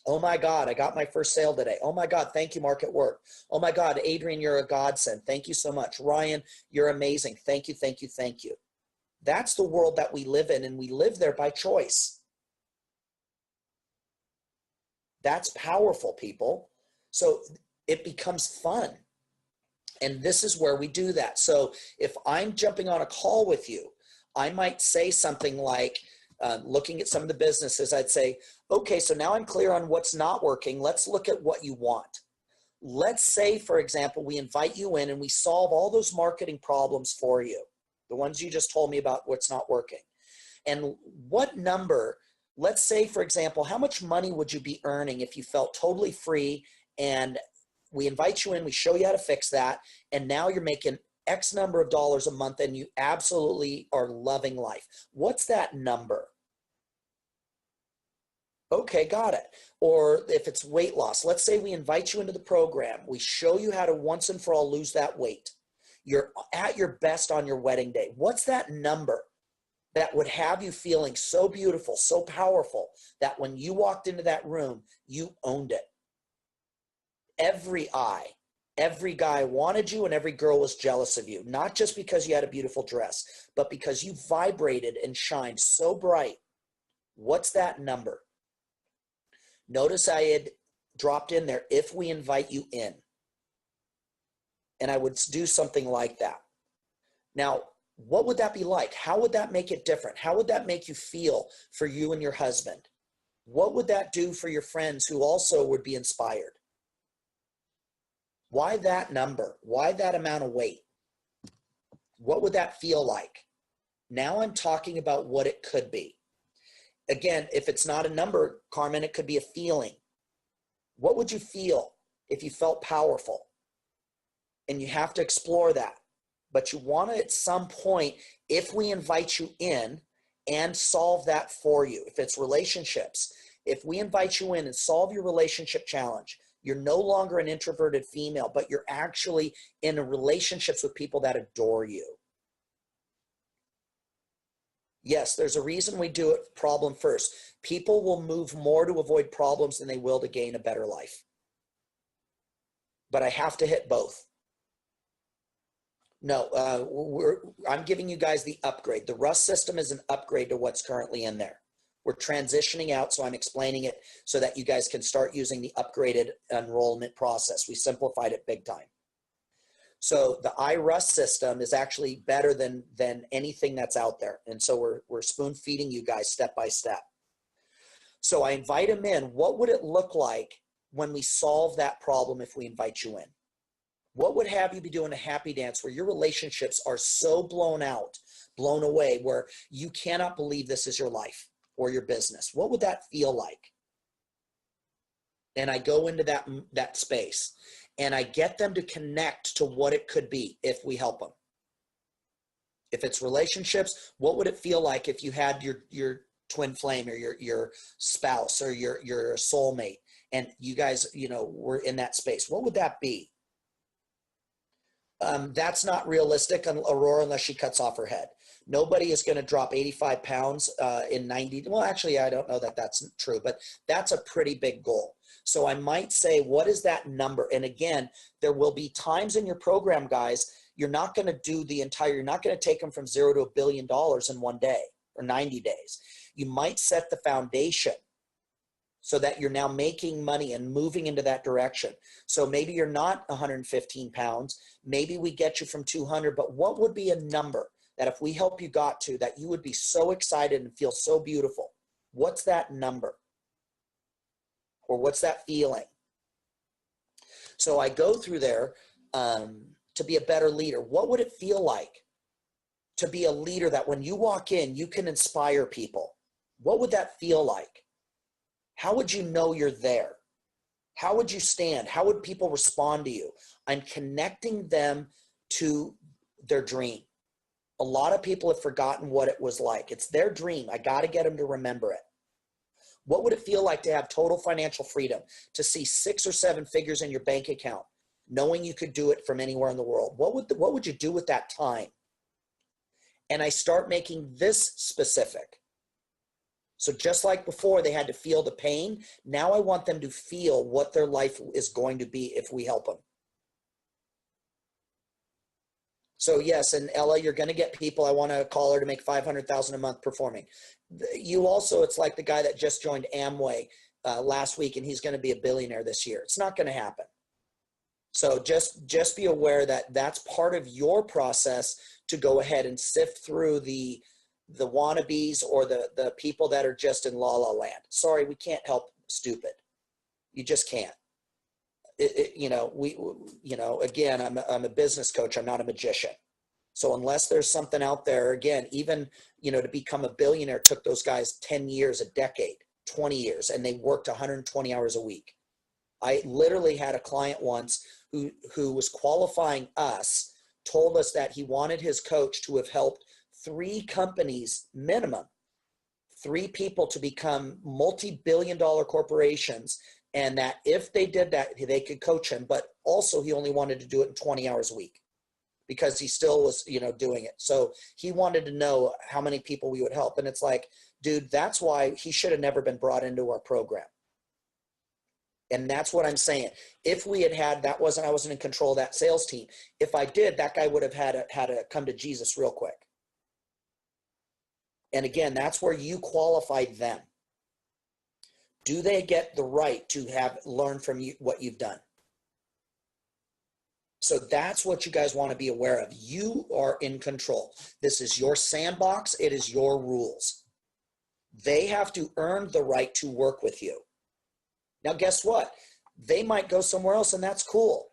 Oh my God, I got my first sale today. Oh my God, thank you, Mark at Work. Oh my God, Adrian, you're a godsend. Thank you so much. Ryan, you're amazing. Thank you, thank you, thank you. That's the world that we live in, and we live there by choice. That's powerful, people. So it becomes fun. And this is where we do that. So if I'm jumping on a call with you, I might say something like, looking at some of the businesses, I'd say, okay, so now I'm clear on what's not working. Let's look at what you want. Let's say, for example, we invite you in and we solve all those marketing problems for you, the ones you just told me about what's not working. And what number, let's say, for example, how much money would you be earning if you felt totally free and we invite you in, we show you how to fix that, and now you're making X number of dollars a month and you absolutely are loving life. What's that number? Okay, got it. Or if it's weight loss, let's say we invite you into the program. We show you how to once and for all lose that weight. You're at your best on your wedding day. What's that number that would have you feeling so beautiful, so powerful that when you walked into that room, you owned it? Every guy wanted you and every girl was jealous of you, not just because you had a beautiful dress, but because you vibrated and shined so bright. What's that number? Notice I had dropped in there, if we invite you in. And I would do something like that. Now, what would that be like? How would that make it different? How would that make you feel for you and your husband? What would that do for your friends who also would be inspired? Why that number? Why that amount of weight? What would that feel like? Now I'm talking about what it could be. Again, if it's not a number, Carmen, it could be a feeling. What would you feel if you felt powerful? And you have to explore that. But you want to, at some point, if we invite you in and solve that for you, if it's relationships, if we invite you in and solve your relationship challenge, you're no longer an introverted female, but you're actually in relationships with people that adore you. Yes, there's a reason we do it problem first. People will move more to avoid problems than they will to gain a better life. But I have to hit both. No, I'm giving you guys the upgrade. The Rust system is an upgrade to what's currently in there. We're transitioning out, so I'm explaining it so that you guys can start using the upgraded enrollment process. We simplified it big time. So the iRust system is actually better than anything that's out there. And so we're spoon feeding you guys step by step. So I invite them in. What would it look like when we solve that problem if we invite you in? What would have you be doing a happy dance where your relationships are so blown out, blown away, where you cannot believe this is your life or your business? What would that feel like? And I go into that space and I get them to connect to what it could be if we help them. If it's relationships, what would it feel like if you had your twin flame or your spouse or your soulmate and you guys, were in that space? What would that be? That's not realistic, Aurora, unless she cuts off her head. Nobody is going to drop 85 pounds in 90. Well, actually, I don't know that that's true, but that's a pretty big goal. So I might say, what is that number? And again, there will be times in your program, guys, you're not going to do you're not going to take them from $0 to $1 billion in one day or 90 days. You might set the foundation so that you're now making money and moving into that direction. So maybe you're not 115 pounds. Maybe we get you from 200, but what would be a number that if we help you got to, that you would be so excited and feel so beautiful? What's that number? Or what's that feeling? So I go through there to be a better leader. What would it feel like to be a leader that when you walk in, you can inspire people? What would that feel like? How would you know you're there? How would you stand? How would people respond to you? I'm connecting them to their dream. A lot of people have forgotten what it was like. It's their dream. I got to get them to remember it. What would it feel like to have total financial freedom, to see 6 or 7 figures in your bank account, knowing you could do it from anywhere in the world? What would you do with that time? And I start making this specific. So just like before, they had to feel the pain. Now I want them to feel what their life is going to be if we help them. So yes, and Ella, you're going to get people. I want a caller to make $500,000 a month performing. You also, it's like the guy that just joined Amway. last week and he's going to be a billionaire this year. It's not going to happen. So just be aware that that's part of your process to go ahead and sift through the wannabes or the people that are just in la la land. Sorry, we can't help stupid. You just can't. Again, I'm a business coach. I'm not a magician. So unless there's something out there, again, even, to become a billionaire took those guys 10 years, a decade, 20 years, and they worked 120 hours a week. I literally had a client once who was qualifying us, told us that he wanted his coach to have helped 3 companies minimum, 3 people to become multi-billion-dollar corporations, and that if they did that, they could coach him, but also he only wanted to do it in 20 hours a week because he still was, doing it. So he wanted to know how many people we would help. And it's like, dude, that's why he should have never been brought into our program. And that's what I'm saying. If we had I wasn't in control of that sales team. If I did, that guy would have had to come to Jesus real quick. And again, that's where you qualified them. Do they get the right to learn from you what you've done? So that's what you guys want to be aware of. You are in control. This is your sandbox. It is your rules. They have to earn the right to work with you. Now, guess what? They might go somewhere else, and that's cool.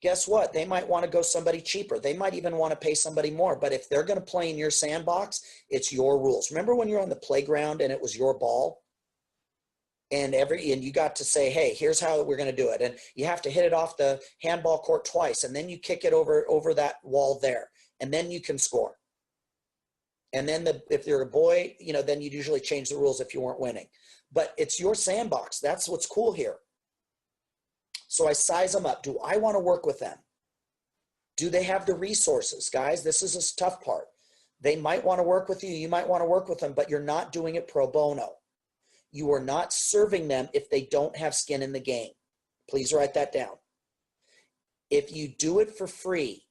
Guess what? They might want to go somebody cheaper. They might even want to pay somebody more. But if they're going to play in your sandbox, it's your rules. Remember when you're on the playground and it was your ball? And you got to say, hey, here's how we're going to do it. And you have to hit it off the handball court twice, and then you kick it over that wall there, and then you can score. And then if you're a boy, then you'd usually change the rules if you weren't winning. But it's your sandbox. That's what's cool here. So I size them up. Do I want to work with them? Do they have the resources? Guys, this is a tough part. They might want to work with you. You might want to work with them, but you're not doing it pro bono. You are not serving them if they don't have skin in the game. Please write that down. If you do it for free,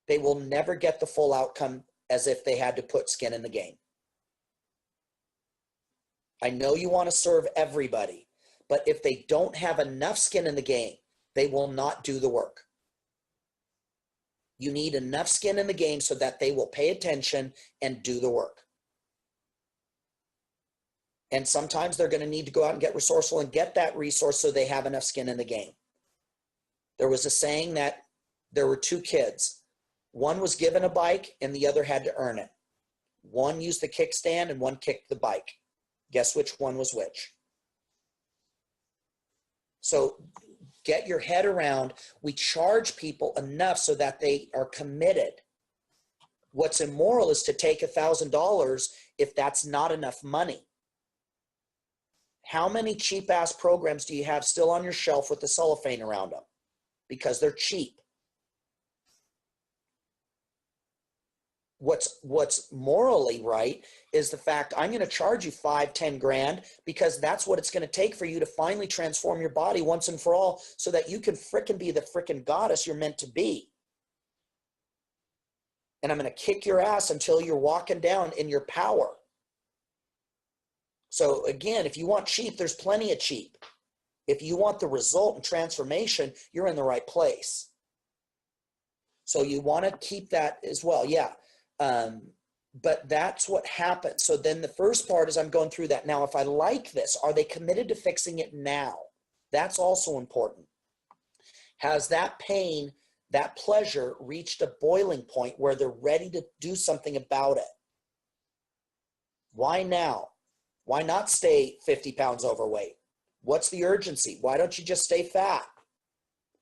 they will never get the full outcome as if they had to put skin in the game. I know you want to serve everybody, but if they don't have enough skin in the game, they will not do the work. You need enough skin in the game so that they will pay attention and do the work. And sometimes they're going to need to go out and get resourceful and get that resource so they have enough skin in the game. There was a saying that there were 2 kids. One was given a bike and the other had to earn it. One used the kickstand and one kicked the bike. Guess which one was which? So get your head around, we charge people enough so that they are committed. What's immoral is to take $1,000 if that's not enough money. How many cheap-ass programs do you have still on your shelf with the cellophane around them? Because they're cheap. What's morally right is the fact I'm going to charge you $5-10 grand because that's what it's going to take for you to finally transform your body once and for all so that you can frickin' be the frickin' goddess you're meant to be. And I'm going to kick your ass until you're walking down in your power. So again, if you want cheap, there's plenty of cheap. If you want the result and transformation, you're in the right place. So you want to keep that as well. Yeah. But that's what happens. So then the first part is I'm going through that. Now, if I like this, are they committed to fixing it now? That's also important. Has that pain, that pleasure reached a boiling point where they're ready to do something about it? Why now? Why not stay 50 pounds overweight? What's the urgency? Why don't you just stay fat?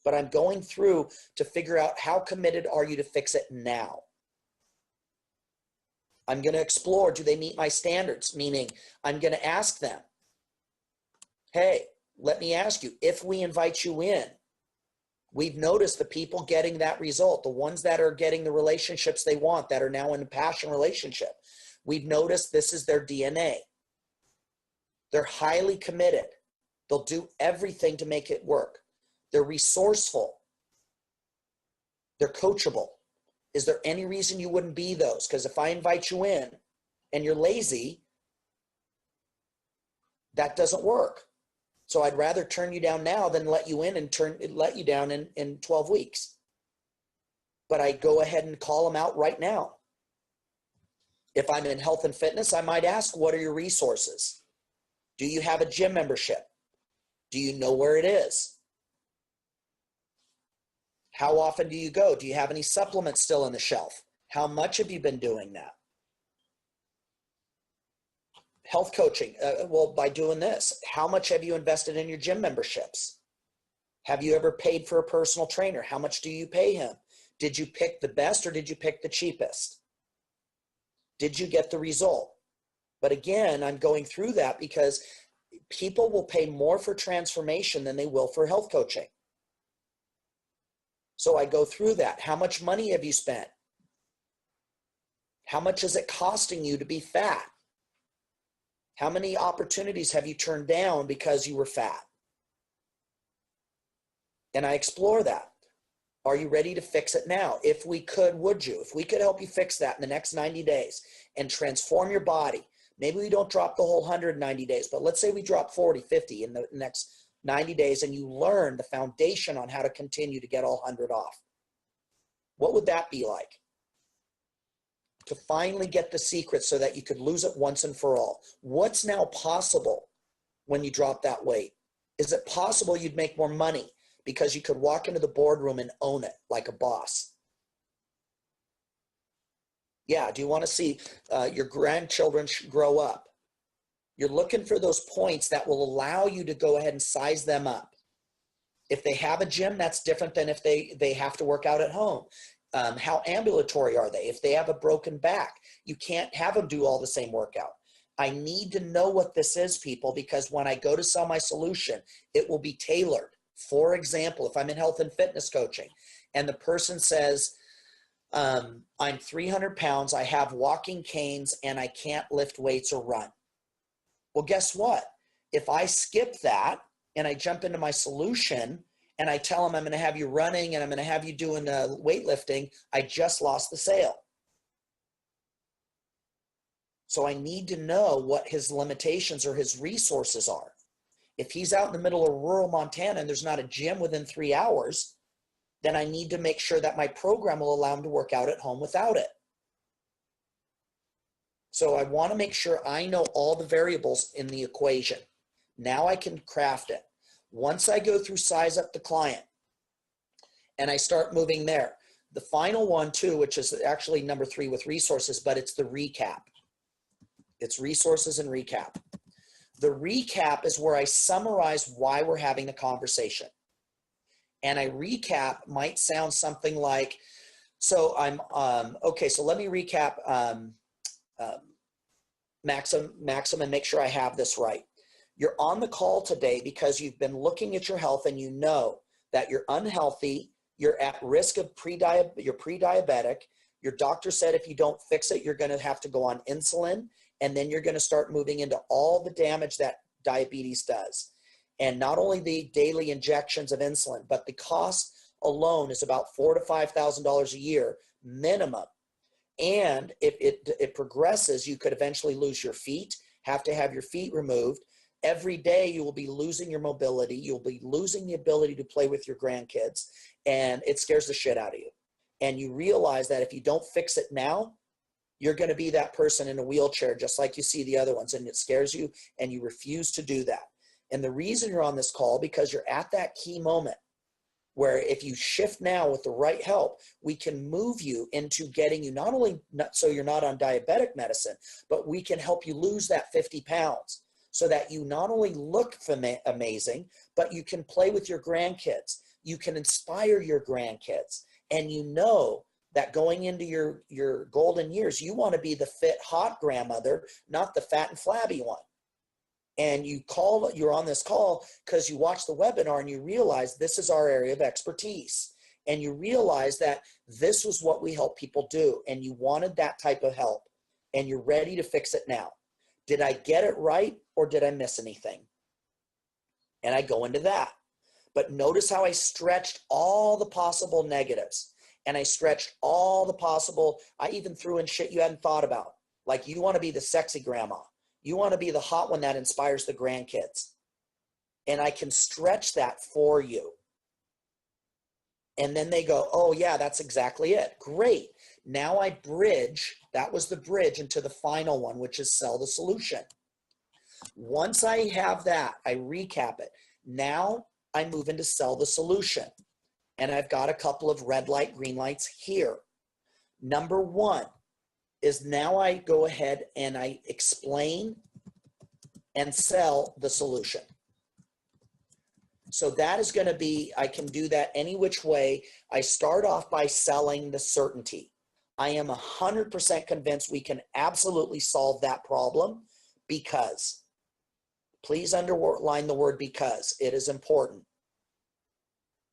But I'm going through to figure out how committed are you to fix it now? I'm going to explore, do they meet my standards? Meaning I'm going to ask them, hey, let me ask you, if we invite you in, we've noticed the people getting that result, the ones that are getting the relationships they want, that are now in a passion relationship, we've noticed this is their DNA. They're highly committed. They'll do everything to make it work. They're resourceful. They're coachable. Is there any reason you wouldn't be those? Because if I invite you in and you're lazy, That doesn't work. So I'd rather turn you down now than let you in and let you down in 12 weeks. But I go ahead and call them out right now. If I'm in health and fitness, I might ask, what are your resources? Do you have a gym membership? Do you know where it is? How often do you go? Do you have any supplements still on the shelf? How much have you been doing that? Health coaching, well, by doing this, how much have you invested in your gym memberships? Have you ever paid for a personal trainer? How much do you pay him? Did you pick the best or did you pick the cheapest? Did you get the result? But again, I'm going through that because people will pay more for transformation than they will for health coaching. So I go through that. How much money have you spent? How much is it costing you to be fat? How many opportunities have you turned down because you were fat? And I explore that. Are you ready to fix it now? If we could, would you? If we could help you fix that in the next 90 days and transform your body, maybe we don't drop the whole 190 days, but let's say we drop 40, 50 in the next 90 days and you learn the foundation on how to continue to get all 100 off. What would that be like? To finally get the secret so that you could lose it once and for all. What's now possible when you drop that weight? Is it possible you'd make more money because you could walk into the boardroom and own it like a boss? Yeah, do you want to see your grandchildren grow up? You're looking for those points that will allow you to go ahead and size them up. If they have a gym, that's different than if they have to work out at home. How ambulatory are they? If they have a broken back, you can't have them do all the same workout. I need to know what this is, people, because when I go to sell my solution, it will be tailored. For example, if I'm in health and fitness coaching and the person says, I'm 300 pounds, I have walking canes, and I can't lift weights or run. Well, guess what? If I skip that and I jump into my solution and I tell them I'm going to have you running and I'm going to have you doing weightlifting, I just lost the sale. So I need to know what his limitations or his resources are. If he's out in the middle of rural Montana and there's not a gym within 3 hours, then I need to make sure that my program will allow him to work out at home without it. So I want to make sure I know all the variables in the equation. Now I can craft it. Once I go through size up the client and I start moving there, the final one too, which is actually number 3 with resources, but it's the recap. It's resources and recap. The recap is where I summarize why we're having the conversation. And I recap might sound something like, so I'm, okay, so let me recap Maxim and make sure I have this right. You're on the call today because you've been looking at your health and you know that you're unhealthy, you're at risk of you're pre-diabetic. Your doctor said if you don't fix it, you're going to have to go on insulin, and then you're going to start moving into all the damage that diabetes does. And not only the daily injections of insulin, but the cost alone is about $4,000 to $5,000 a year minimum. And if it progresses, you could eventually lose your feet, have to have your feet removed. Every day you will be losing your mobility. You'll be losing the ability to play with your grandkids, and it scares the shit out of you. And you realize that if you don't fix it now, you're going to be that person in a wheelchair, just like you see the other ones, and it scares you, and you refuse to do that. And the reason you're on this call, because you're at that key moment where if you shift now with the right help, we can move you into getting you not only so you're not on diabetic medicine, but we can help you lose that 50 pounds so that you not only look amazing, but you can play with your grandkids. You can inspire your grandkids. And you know that going into your golden years, you want to be the fit, hot grandmother, not the fat and flabby one. And you're on this call because you watch the webinar and you realize this is our area of expertise. And you realize that this was what we help people do. And you wanted that type of help. And you're ready to fix it now. Did I get it right or did I miss anything? And I go into that. But notice how I stretched all the possible negatives. And I stretched all the possible, I even threw in shit you hadn't thought about. Like you want to be the sexy grandma. You want to be the hot one that inspires the grandkids. And I can stretch that for you. And then they go, oh yeah, that's exactly it. Great. Now I bridge, that was the bridge into the final one, which is sell the solution. Once I have that, I recap it. Now I move into sell the solution. And I've got a couple of red light, green lights here. Number one is now I go ahead and I explain and sell the solution. So that is going to be, I can do that any which way. I start off by selling the certainty. I am 100% convinced we can absolutely solve that problem because, please underline the word because, it is important.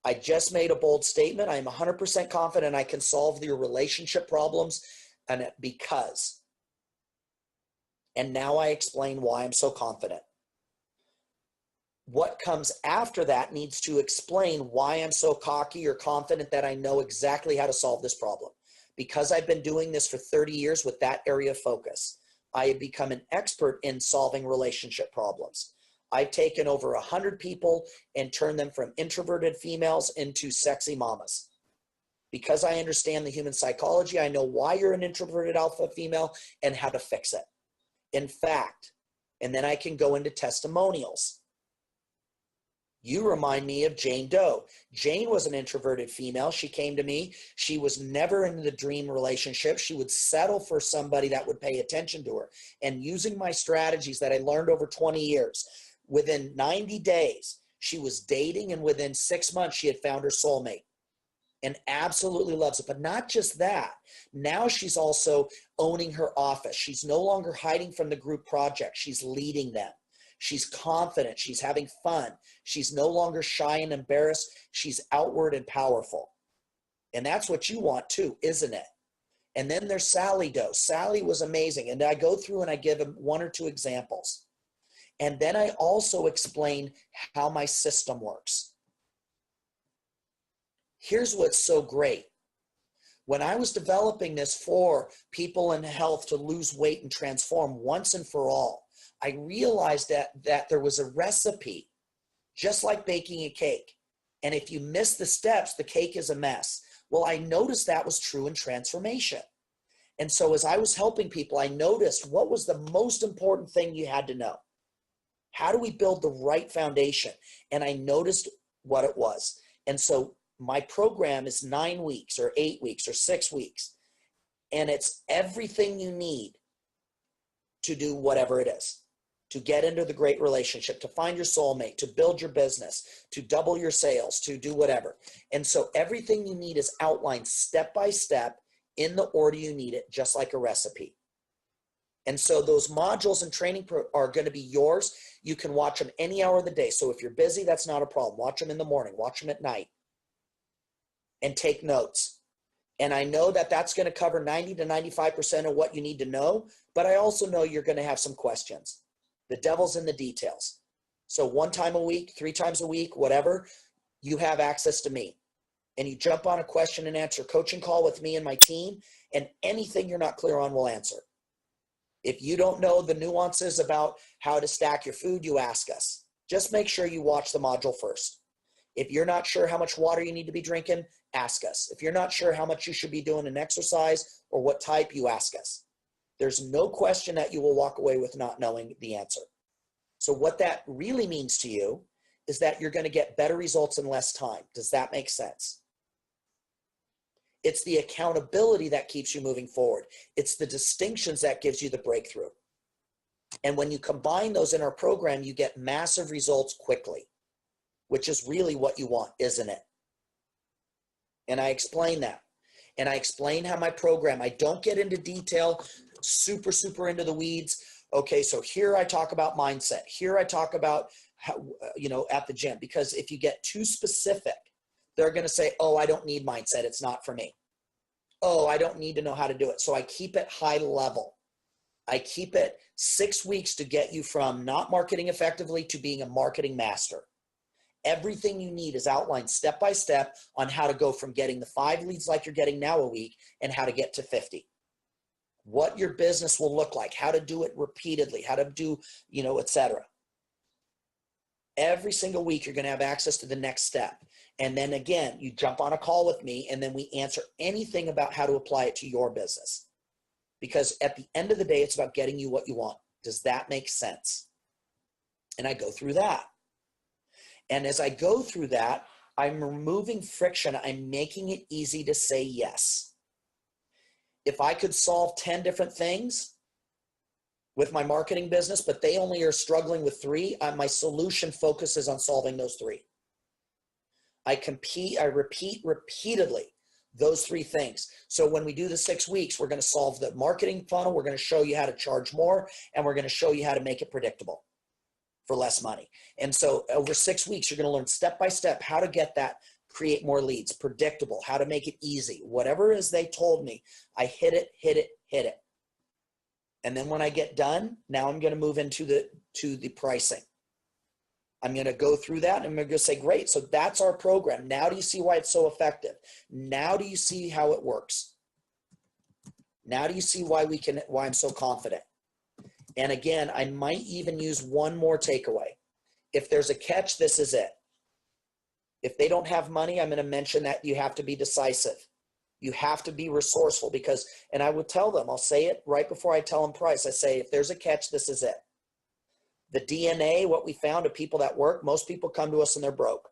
I just made a bold statement. I am 100% confident I can solve your relationship problems and because. And now I explain why I'm so confident. What comes after that needs to explain why I'm so cocky or confident that I know exactly how to solve this problem. Because I've been doing this for 30 years with that area of focus, I have become an expert in solving relationship problems. I've taken over 100 people and turned them from introverted females into sexy mamas. Because I understand the human psychology, I know why you're an introverted alpha female and how to fix it. In fact, and then I can go into testimonials. You remind me of Jane Doe. Jane was an introverted female. She came to me. She was never in the dream relationship. She would settle for somebody that would pay attention to her. And using my strategies that I learned over 20 years, within 90 days, she was dating, and within 6 months, she had found her soulmate and absolutely loves it. But not just that. Now she's also owning her office. She's no longer hiding from the group project. She's leading them. She's confident. She's having fun. She's no longer shy and embarrassed. She's outward and powerful. And that's what you want too, isn't it? And then there's Sally Doe. Sally was amazing. And I go through and I give them 1 or 2 examples. And then I also explain how my system works. Here's what's so great. When I was developing this for people in health to lose weight and transform once and for all, I realized that there was a recipe, just like baking a cake. And if you miss the steps, the cake is a mess. Well, I noticed that was true in transformation. And so as I was helping people, I noticed what was the most important thing you had to know. How do we build the right foundation? And I noticed what it was. And so my program is 9 weeks or 8 weeks or 6 weeks. And it's everything you need to do whatever it is. To get into the great relationship, to find your soulmate, to build your business, to double your sales, to do whatever. And so everything you need is outlined step by step in the order you need it, just like a recipe. And so those modules and training are going to be yours. You can watch them any hour of the day. So if you're busy, that's not a problem. Watch them in the morning, watch them at night, and take notes. And I know that that's going to cover 90 to 95% of what you need to know, but I also know you're going to have some questions. The devil's in the details. So 1 time a week, 3 times a week, whatever, you have access to me. And you jump on a question and answer coaching call with me and my team, and anything you're not clear on, we'll answer. If you don't know the nuances about how to stack your food, you ask us. Just make sure you watch the module first. If you're not sure how much water you need to be drinking, ask us. If you're not sure how much you should be doing in exercise or what type, you ask us. There's no question that you will walk away with not knowing the answer. So what that really means to you is that you're going to get better results in less time. Does that make sense? It's the accountability that keeps you moving forward. It's the distinctions that gives you the breakthrough. And when you combine those in our program, you get massive results quickly, which is really what you want, isn't it? And I explain that. And I explain how my program, I don't get into detail, super into the weeds. Okay, so here I talk about mindset. Here I talk about how, at the gym, because if you get too specific, they're going to say, oh, I don't need mindset. It's not for me. Oh, I don't need to know how to do it. So I keep it high level. I keep it 6 weeks to get you from not marketing effectively to being a marketing master. Everything you need is outlined step by step on how to go from getting the 5 leads like you're getting now a week and how to get to 50. what your business will look like, how to do it repeatedly, how to do, et cetera. Every single week, you're going to have access to the next step. And then again, you jump on a call with me and then we answer anything about how to apply it to your business. Because at the end of the day, it's about getting you what you want. Does that make sense? And I go through that. And as I go through that, I'm removing friction. I'm making it easy to say yes. If I could solve 10 different things with my marketing business, but they only are struggling with 3, my solution focuses on solving those 3. I repeat repeatedly those 3 things. So when we do the 6 weeks, we're going to solve the marketing funnel. We're going to show you how to charge more, and we're going to show you how to make it predictable for less money. And so over 6 weeks, you're going to learn step by step how to get that, create more leads, predictable, how to make it easy. Whatever it is they told me, I hit it. And then when I get done, now I'm going to move into the pricing. I'm going to go through that and I'm going to say, great, so that's our program. Now do you see why it's so effective? Now do you see how it works? Now do you see why I'm so confident? And again, I might even use one more takeaway. If there's a catch, this is it. If they don't have money, I'm going to mention that you have to be decisive. You have to be resourceful because, and I would tell them, I'll say it right before I tell them price. I say, if there's a catch, this is it. The DNA, what we found of people that work, most people come to us and they're broke.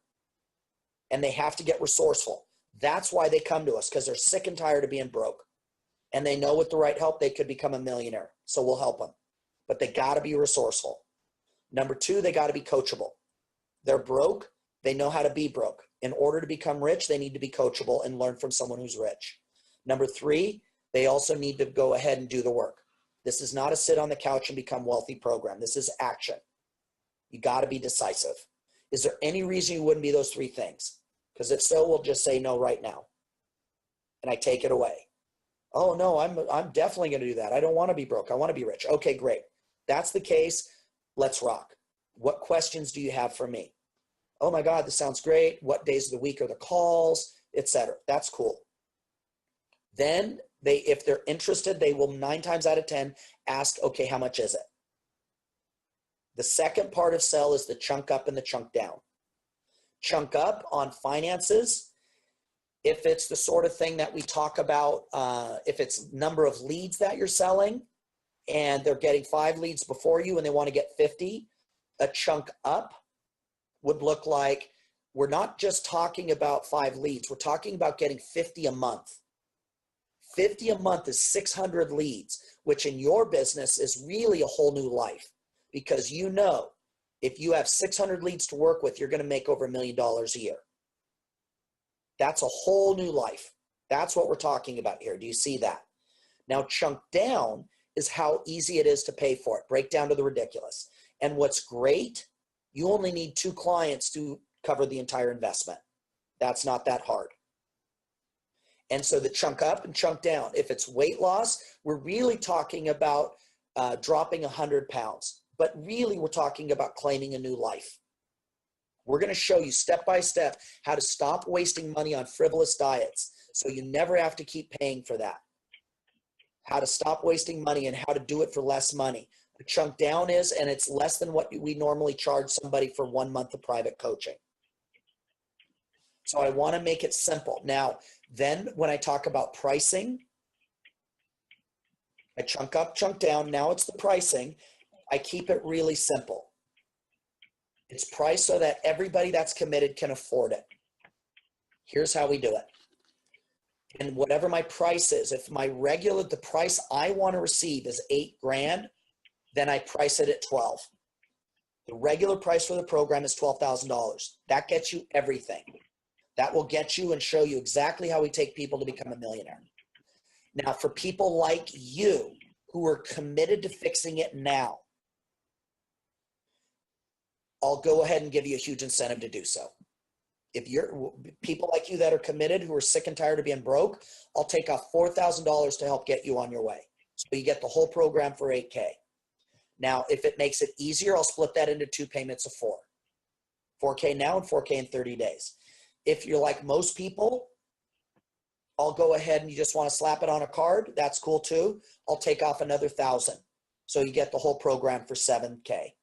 And they have to get resourceful. That's why they come to us, because they're sick and tired of being broke. And they know with the right help, they could become a millionaire. So we'll help them. But they got to be resourceful. Number 2, they got to be coachable. They're broke. They know how to be broke. In order to become rich, they need to be coachable and learn from someone who's rich. Number 3, they also need to go ahead and do the work. This is not a sit on the couch and become wealthy program. This is action. You got to be decisive. Is there any reason you wouldn't be those 3 things? Because if so, we'll just say no right now. And I take it away. Oh, no, I'm definitely going to do that. I don't want to be broke. I want to be rich. Okay, great. That's the case. Let's rock. What questions do you have for me? Oh my God, this sounds great. What days of the week are the calls, etc. That's cool. Then if they're interested, they will 9 times out of 10 ask, okay, how much is it? The second part of sell is the chunk up and the chunk down. Chunk up on finances. If it's the sort of thing that we talk about, if it's number of leads that you're selling and they're getting 5 leads before you and they want to get 50, a chunk up would look like, we're not just talking about 5 leads. We're talking about getting 50 a month. 50 a month is 600 leads, which in your business is really a whole new life, because if you have 600 leads to work with, you're going to make over $1 million a year. That's a whole new life. That's what we're talking about here. Do you see that? Now, chunk down is how easy it is to pay for it. Break down to the ridiculous. And what's great, you only need 2 clients to cover the entire investment. That's not that hard. And so the chunk up and chunk down, if it's weight loss, we're really talking about dropping 100 pounds. But really, we're talking about claiming a new life. We're going to show you step by step how to stop wasting money on frivolous diets so you never have to keep paying for that. How to stop wasting money and how to do it for less money. The chunk down is, and it's less than what we normally charge somebody for 1 month of private coaching. So I want to make it simple. Now, then when I talk about pricing, I chunk up, chunk down. Now it's the pricing. I keep it really simple. It's priced so that everybody that's committed can afford it. Here's how we do it. And whatever my price is, if the price I want to receive is $8,000, then I price it at 12. The regular price for the program is $12,000. That gets you everything. That will get you and show you exactly how we take people to become a millionaire. Now, for people like you who are committed to fixing it now, I'll go ahead and give you a huge incentive to do so. If you're people like you that are committed, who are sick and tired of being broke, I'll take off $4,000 to help get you on your way. So you get the whole program for $8,000. Now, if it makes it easier, I'll split that into 2 payments of $4,000. $4,000 now and $4,000 in 30 days. If you're like most people, I'll go ahead and you just want to slap it on a card. That's cool too. I'll take off another 1,000. So you get the whole program for $7K.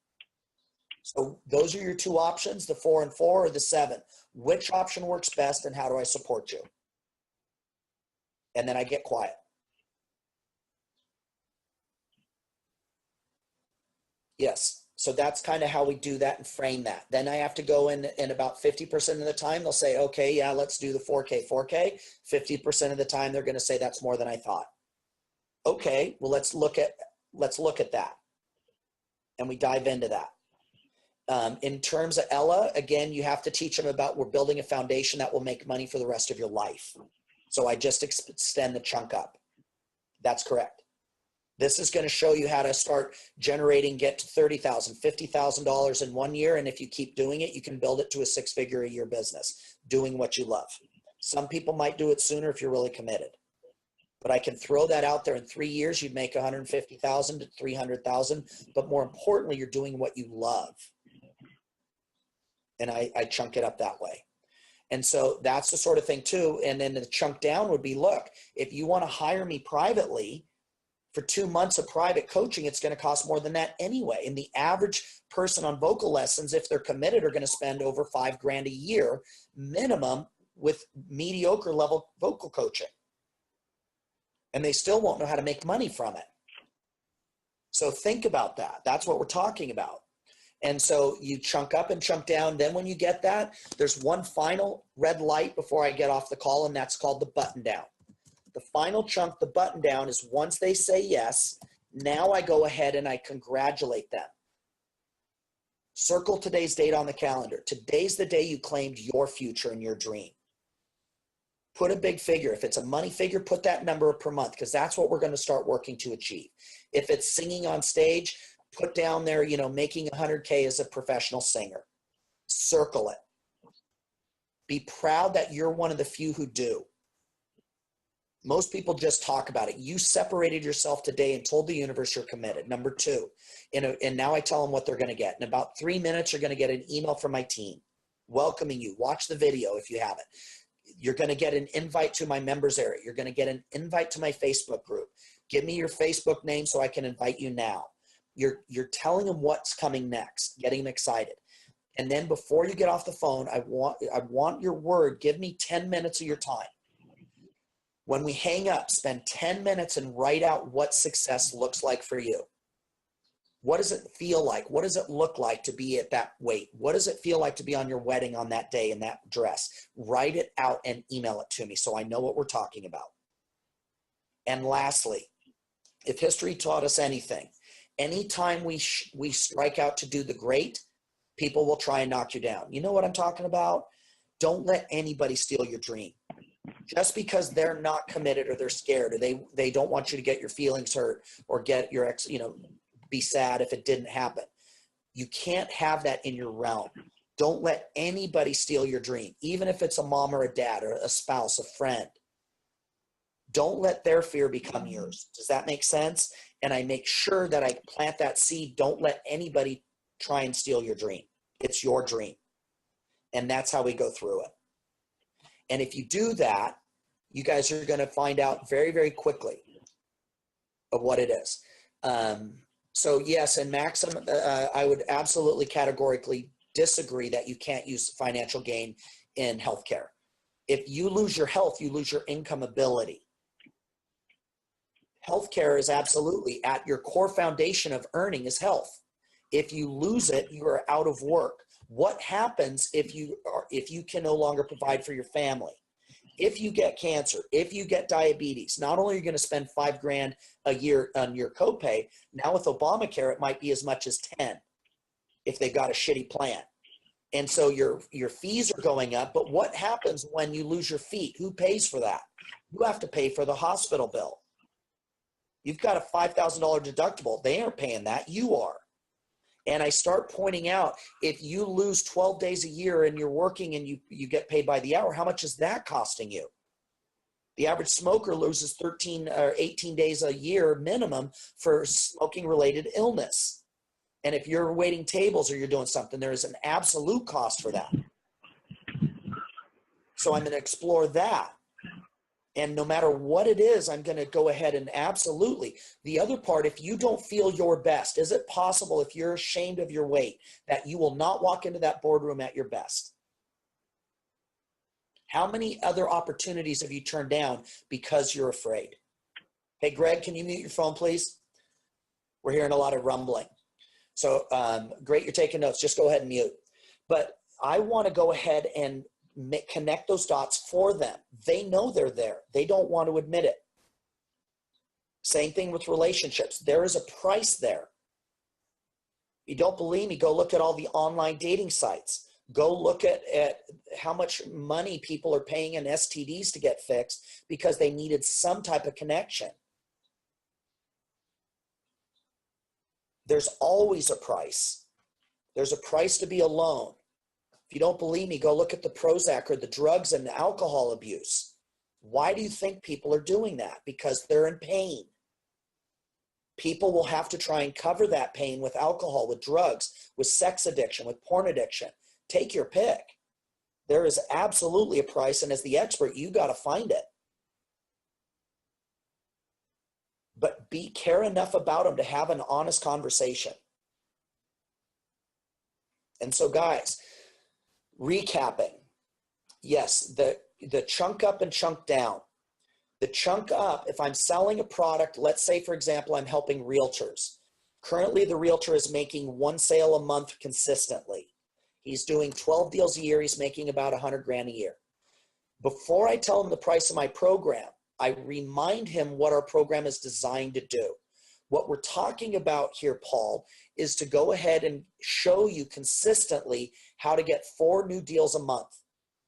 So those are your two options, the 4 and 4 or the 7. Which option works best and how do I support you? And then I get quiet. Yes. So that's kind of how we do that and frame that. Then I have to go in, and about 50% of the time they'll say, okay, yeah, let's do the 4K. 50% of the time they're going to say that's more than I thought. Okay, well, let's look at that. And we dive into that. In terms of Ella, again, you have to teach them about we're building a foundation that will make money for the rest of your life. So I just extend the chunk up. That's correct. This is going to show you how to start generating, get to $30,000, $50,000 in 1 year. And if you keep doing it, you can build it to a 6-figure a year business, doing what you love. Some people might do it sooner if you're really committed. But I can throw that out there. In 3 years, you'd make $150,000 to $300,000. But more importantly, you're doing what you love. And I chunk it up that way. And so that's the sort of thing too. And then the chunk down would be, look, if you want to hire me privately for 2 months of private coaching, it's going to cost more than that anyway. And the average person on vocal lessons, if they're committed, are going to spend over $5,000 a year minimum with mediocre level vocal coaching. And they still won't know how to make money from it. So think about that. That's what we're talking about. And so you chunk up and chunk down. Then when you get that, there's one final red light before I get off the call, and that's called the button down. The final chunk, the button down, is once they say yes, now I go ahead and I congratulate them. Circle today's date on the calendar. Today's the day you claimed your future and your dream. Put a big figure. If it's a money figure, put that number per month, because that's what we're going to start working to achieve. If it's singing on stage, put down there, making 100K as a professional singer. Circle it. Be proud that you're one of the few who do. Most people just talk about it. You separated yourself today and told the universe you're committed. Number 2, and now I tell them what they're going to get. In about 3 minutes, you're going to get an email from my team welcoming you. Watch the video if you haven't. You're going to get an invite to my members area. You're going to get an invite to my Facebook group. Give me your Facebook name so I can invite you now. You're telling them what's coming next, getting them excited. And then before you get off the phone, I want your word. Give me 10 minutes of your time. When we hang up, spend 10 minutes and write out what success looks like for you. What does it feel like? What does it look like to be at that weight? What does it feel like to be on your wedding on that day in that dress? Write it out and email it to me so I know what we're talking about. And lastly, if history taught us anything, anytime we strike out to do the great, people will try and knock you down. You know what I'm talking about? Don't let anybody steal your dream. Just because they're not committed or they're scared or they don't want you to get your feelings hurt or get your be sad if it didn't happen. You can't have that in your realm. Don't let anybody steal your dream, even if it's a mom or a dad or a spouse, a friend. Don't let their fear become yours. Does that make sense? And I make sure that I plant that seed. Don't let anybody try and steal your dream. It's your dream. And that's how we go through it. And if you do that, you guys are going to find out very, very quickly of what it is. So yes, and Maxim, I would absolutely categorically disagree that you can't use financial gain in healthcare. If you lose your health, you lose your income ability. Healthcare is absolutely at your core foundation of earning is health. If you lose it, you are out of work. What happens if you can no longer provide for your family? If you get cancer, if you get diabetes, not only are you going to spend $5,000 a year on your copay, now with Obamacare, it might be as much as 10 if they've got a shitty plan. And so your fees are going up, but what happens when you lose your feet? Who pays for that? You have to pay for the hospital bill. You've got a $5,000 deductible. They aren't paying that. You are. And I start pointing out, if you lose 12 days a year and you're working and you get paid by the hour, how much is that costing you? The average smoker loses 13 or 18 days a year minimum for smoking-related illness. And if you're waiting tables or you're doing something, there is an absolute cost for that. So I'm going to explore that. And no matter what it is, I'm going to go ahead and absolutely. The other part, if you don't feel your best, is it possible if you're ashamed of your weight that you will not walk into that boardroom at your best? How many other opportunities have you turned down because you're afraid? Hey, Greg, can you mute your phone, please? We're hearing a lot of rumbling. So great, you're taking notes. Just go ahead and mute. But I want to go ahead and connect those dots for them. They know they're there. They don't want to admit it. Same thing with relationships. There is a price there. You don't believe me? Go look at all the online dating sites. Go look at how much money people are paying in STDs to get fixed because they needed some type of connection. There's always a price. There's a price to be alone. If you don't believe me, go look at the Prozac or the drugs and the alcohol abuse. Why do you think people are doing that? Because they're in pain. People will have to try and cover that pain with alcohol, with drugs, with sex addiction, with porn addiction. Take your pick. There is absolutely a price, and as the expert, you got to find it. But care enough about them to have an honest conversation. And so, guys, recapping. Yes, the chunk up and chunk down. The chunk up, if I'm selling a product, let's say, for example, I'm helping realtors. Currently, the realtor is making one sale a month consistently. He's doing 12 deals a year. He's making about 100 grand a year. Before I tell him the price of my program, I remind him what our program is designed to do. What we're talking about here, Paul, is to go ahead and show you consistently how to get 4 new deals a month.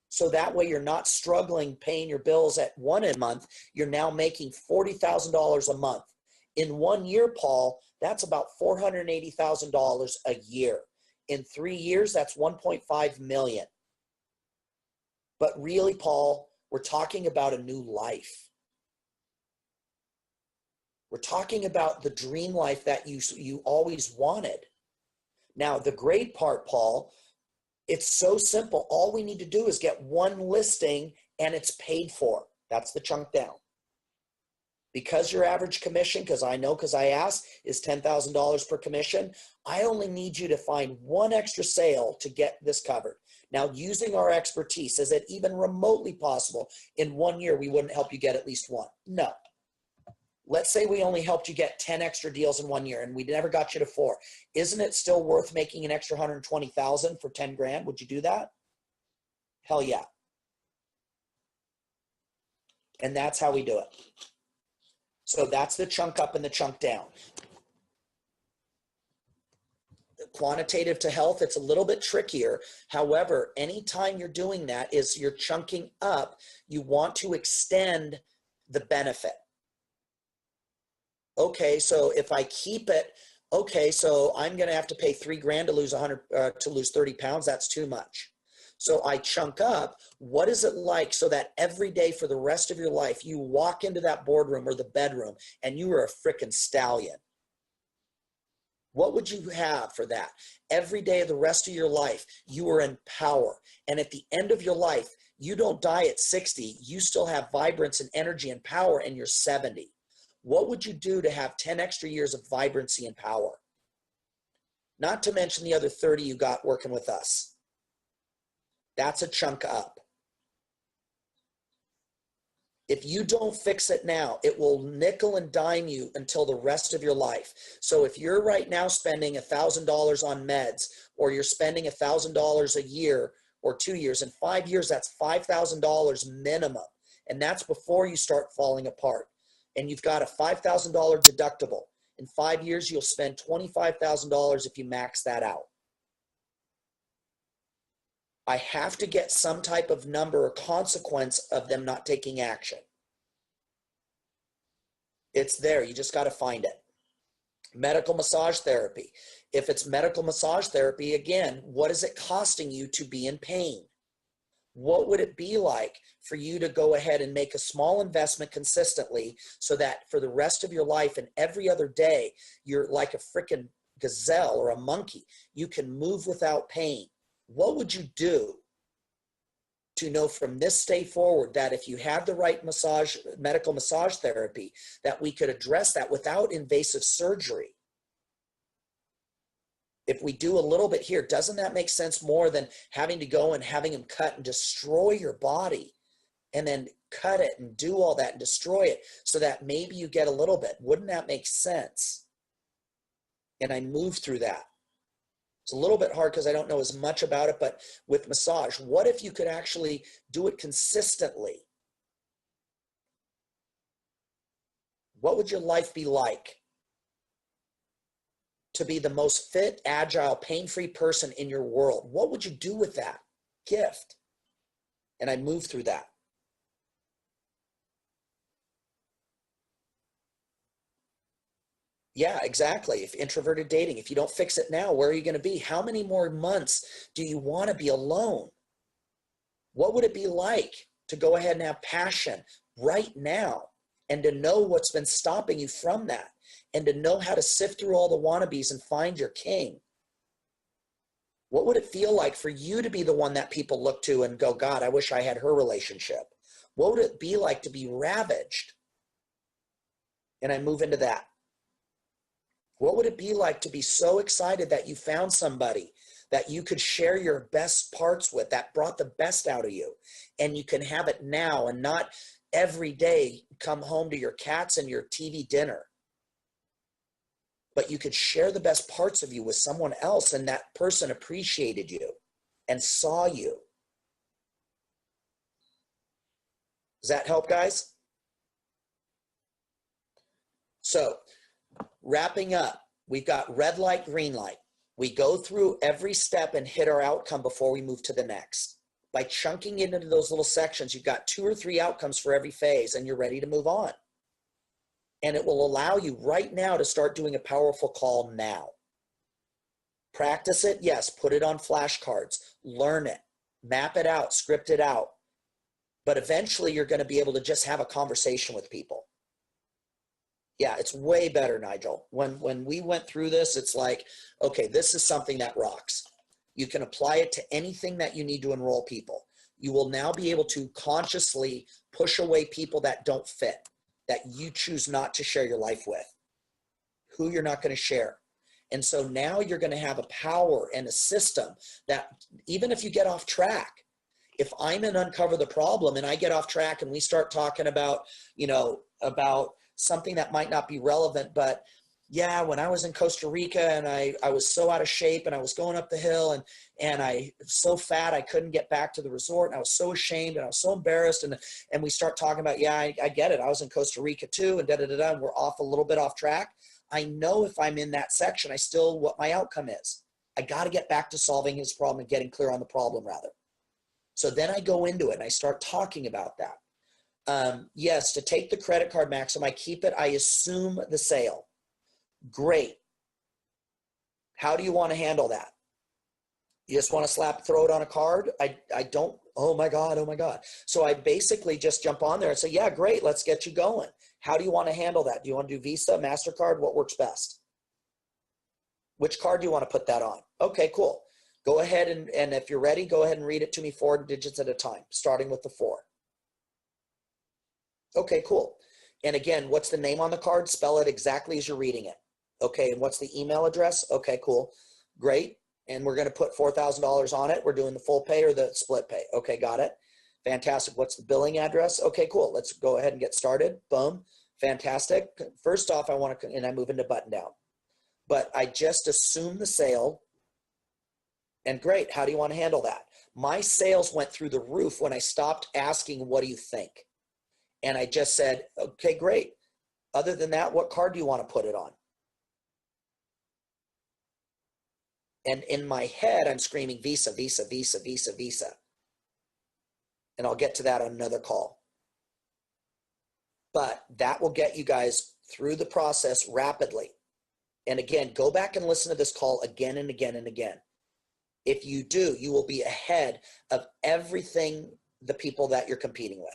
So that way you're not struggling paying your bills at one a month. You're now making $40,000 a month. In 1 year, Paul, that's about $480,000 a year. In 3 years, that's 1.5 million. But really, Paul, we're talking about a new life. We're talking about the dream life that you always wanted. Now, the great part, Paul, it's so simple. All we need to do is get one listing and it's paid for. That's the chunk down. Because your average commission, because I asked, is $10,000 per commission, I only need you to find one extra sale to get this covered. Now, using our expertise, is it even remotely possible in 1 year we wouldn't help you get at least one? No. Let's say we only helped you get 10 extra deals in 1 year and we never got you to 4. Isn't it still worth making an extra 120,000 for 10 grand? Would you do that? Hell yeah. And that's how we do it. So that's the chunk up and the chunk down. Quantitative to health, it's a little bit trickier. However, anytime you're doing that is you're chunking up, you want to extend the benefit. Okay, so if I keep it, okay, so I'm going to have to pay 3 grand to lose 30 pounds. That's too much. So I chunk up. What is it like so that every day for the rest of your life, you walk into that boardroom or the bedroom and you are a frickin' stallion? What would you have for that? Every day of the rest of your life, you are in power. And at the end of your life, you don't die at 60. You still have vibrance and energy and power and you're 70. What would you do to have 10 extra years of vibrancy and power? Not to mention the other 30 you got working with us. That's a chunk up. If you don't fix it now, it will nickel and dime you until the rest of your life. So if you're right now spending $1,000 on meds, or you're spending $1,000 a year or 2 years, in 5 years, that's $5,000 minimum. And that's before you start falling apart. And you've got a $5,000 deductible. In 5 years, you'll spend $25,000 if you max that out. I have to get some type of number or consequence of them not taking action. It's there. You just got to find it. Medical massage therapy. If it's medical massage therapy, again, what is it costing you to be in pain? What would it be like for you to go ahead and make a small investment consistently so that for the rest of your life and every other day, you're like a freaking gazelle or a monkey. You can move without pain. What would you do to know from this day forward that if you have the right medical massage therapy, that we could address that without invasive surgery. If we do a little bit here, doesn't that make sense more than having to go and having them cut and destroy your body and then cut it and do all that and destroy it so that maybe you get a little bit? Wouldn't that make sense? And I move through that. It's a little bit hard because I don't know as much about it, but with massage, what if you could actually do it consistently? What would your life be like? To be the most fit, agile, pain-free person in your world. What would you do with that gift? And I move through that. Yeah, exactly. If introverted dating, if you don't fix it now, where are you going to be? How many more months do you want to be alone? What would it be like to go ahead and have passion right now and to know what's been stopping you from that and to know how to sift through all the wannabes and find your king? What would it feel like for you to be the one that people look to and go, God, I wish I had her relationship? What would it be like to be ravaged? And I move into that. What would it be like to be so excited that you found somebody that you could share your best parts with, that brought the best out of you, and you can have it now and not every day come home to your cats and your TV dinner? But you could share the best parts of you with someone else, and that person appreciated you and saw you. Does that help, guys? So, wrapping up, we've got red light, green light. We go through every step and hit our outcome before we move to the next. By chunking it into those little sections, you've got 2 or 3 outcomes for every phase, and you're ready to move on. And it will allow you right now to start doing a powerful call now. Practice it, yes, put it on flashcards, learn it, map it out, script it out. But eventually you're going to be able to just have a conversation with people. Yeah, it's way better, Nigel. When we went through this, it's like, okay, this is something that rocks. You can apply it to anything that you need to enroll people. You will now be able to consciously push away people that don't fit, that you choose not to share your life with, who you're not going to share. And so now you're going to have a power and a system that even if you get off track, if I'm in Uncover the Problem and I get off track and we start talking about, about something that might not be relevant, but yeah, when I was in Costa Rica and I was so out of shape and I was going up the hill and I was so fat I couldn't get back to the resort and I was so ashamed and I was so embarrassed and we start talking about, yeah, I get it. I was in Costa Rica too and and we're off a little bit off track. I know if I'm in that section, what my outcome is. I got to get back to solving his problem and getting clear on the problem rather. So then I go into it and I start talking about that. Yes, to take the credit card, Maxim, I keep it, I assume the sale. Great. How do you want to handle that? You just want to throw it on a card? I don't, oh my God. So I basically just jump on there and say, yeah, great, let's get you going. How do you want to handle that? Do you want to do Visa, MasterCard? What works best? Which card do you want to put that on? Okay, cool. Go ahead and if you're ready, go ahead and read it to me 4 digits at a time, starting with the 4. Okay, cool. And again, what's the name on the card? Spell it exactly as you're reading it. Okay, and what's the email address? Okay, cool. Great. And we're going to put $4,000 on it. We're doing the full pay or the split pay. Okay, got it. Fantastic. What's the billing address? Okay, cool. Let's go ahead and get started. Boom. Fantastic. First off, I want to, and I move into button down. But I just assume the sale. And great. How do you want to handle that? My sales went through the roof when I stopped asking, what do you think? And I just said, okay, great. Other than that, what card do you want to put it on? And in my head, I'm screaming Visa, Visa, Visa, Visa, Visa. And I'll get to that on another call. But that will get you guys through the process rapidly. And again, go back and listen to this call again and again and again. If you do, you will be ahead of everything the people that you're competing with.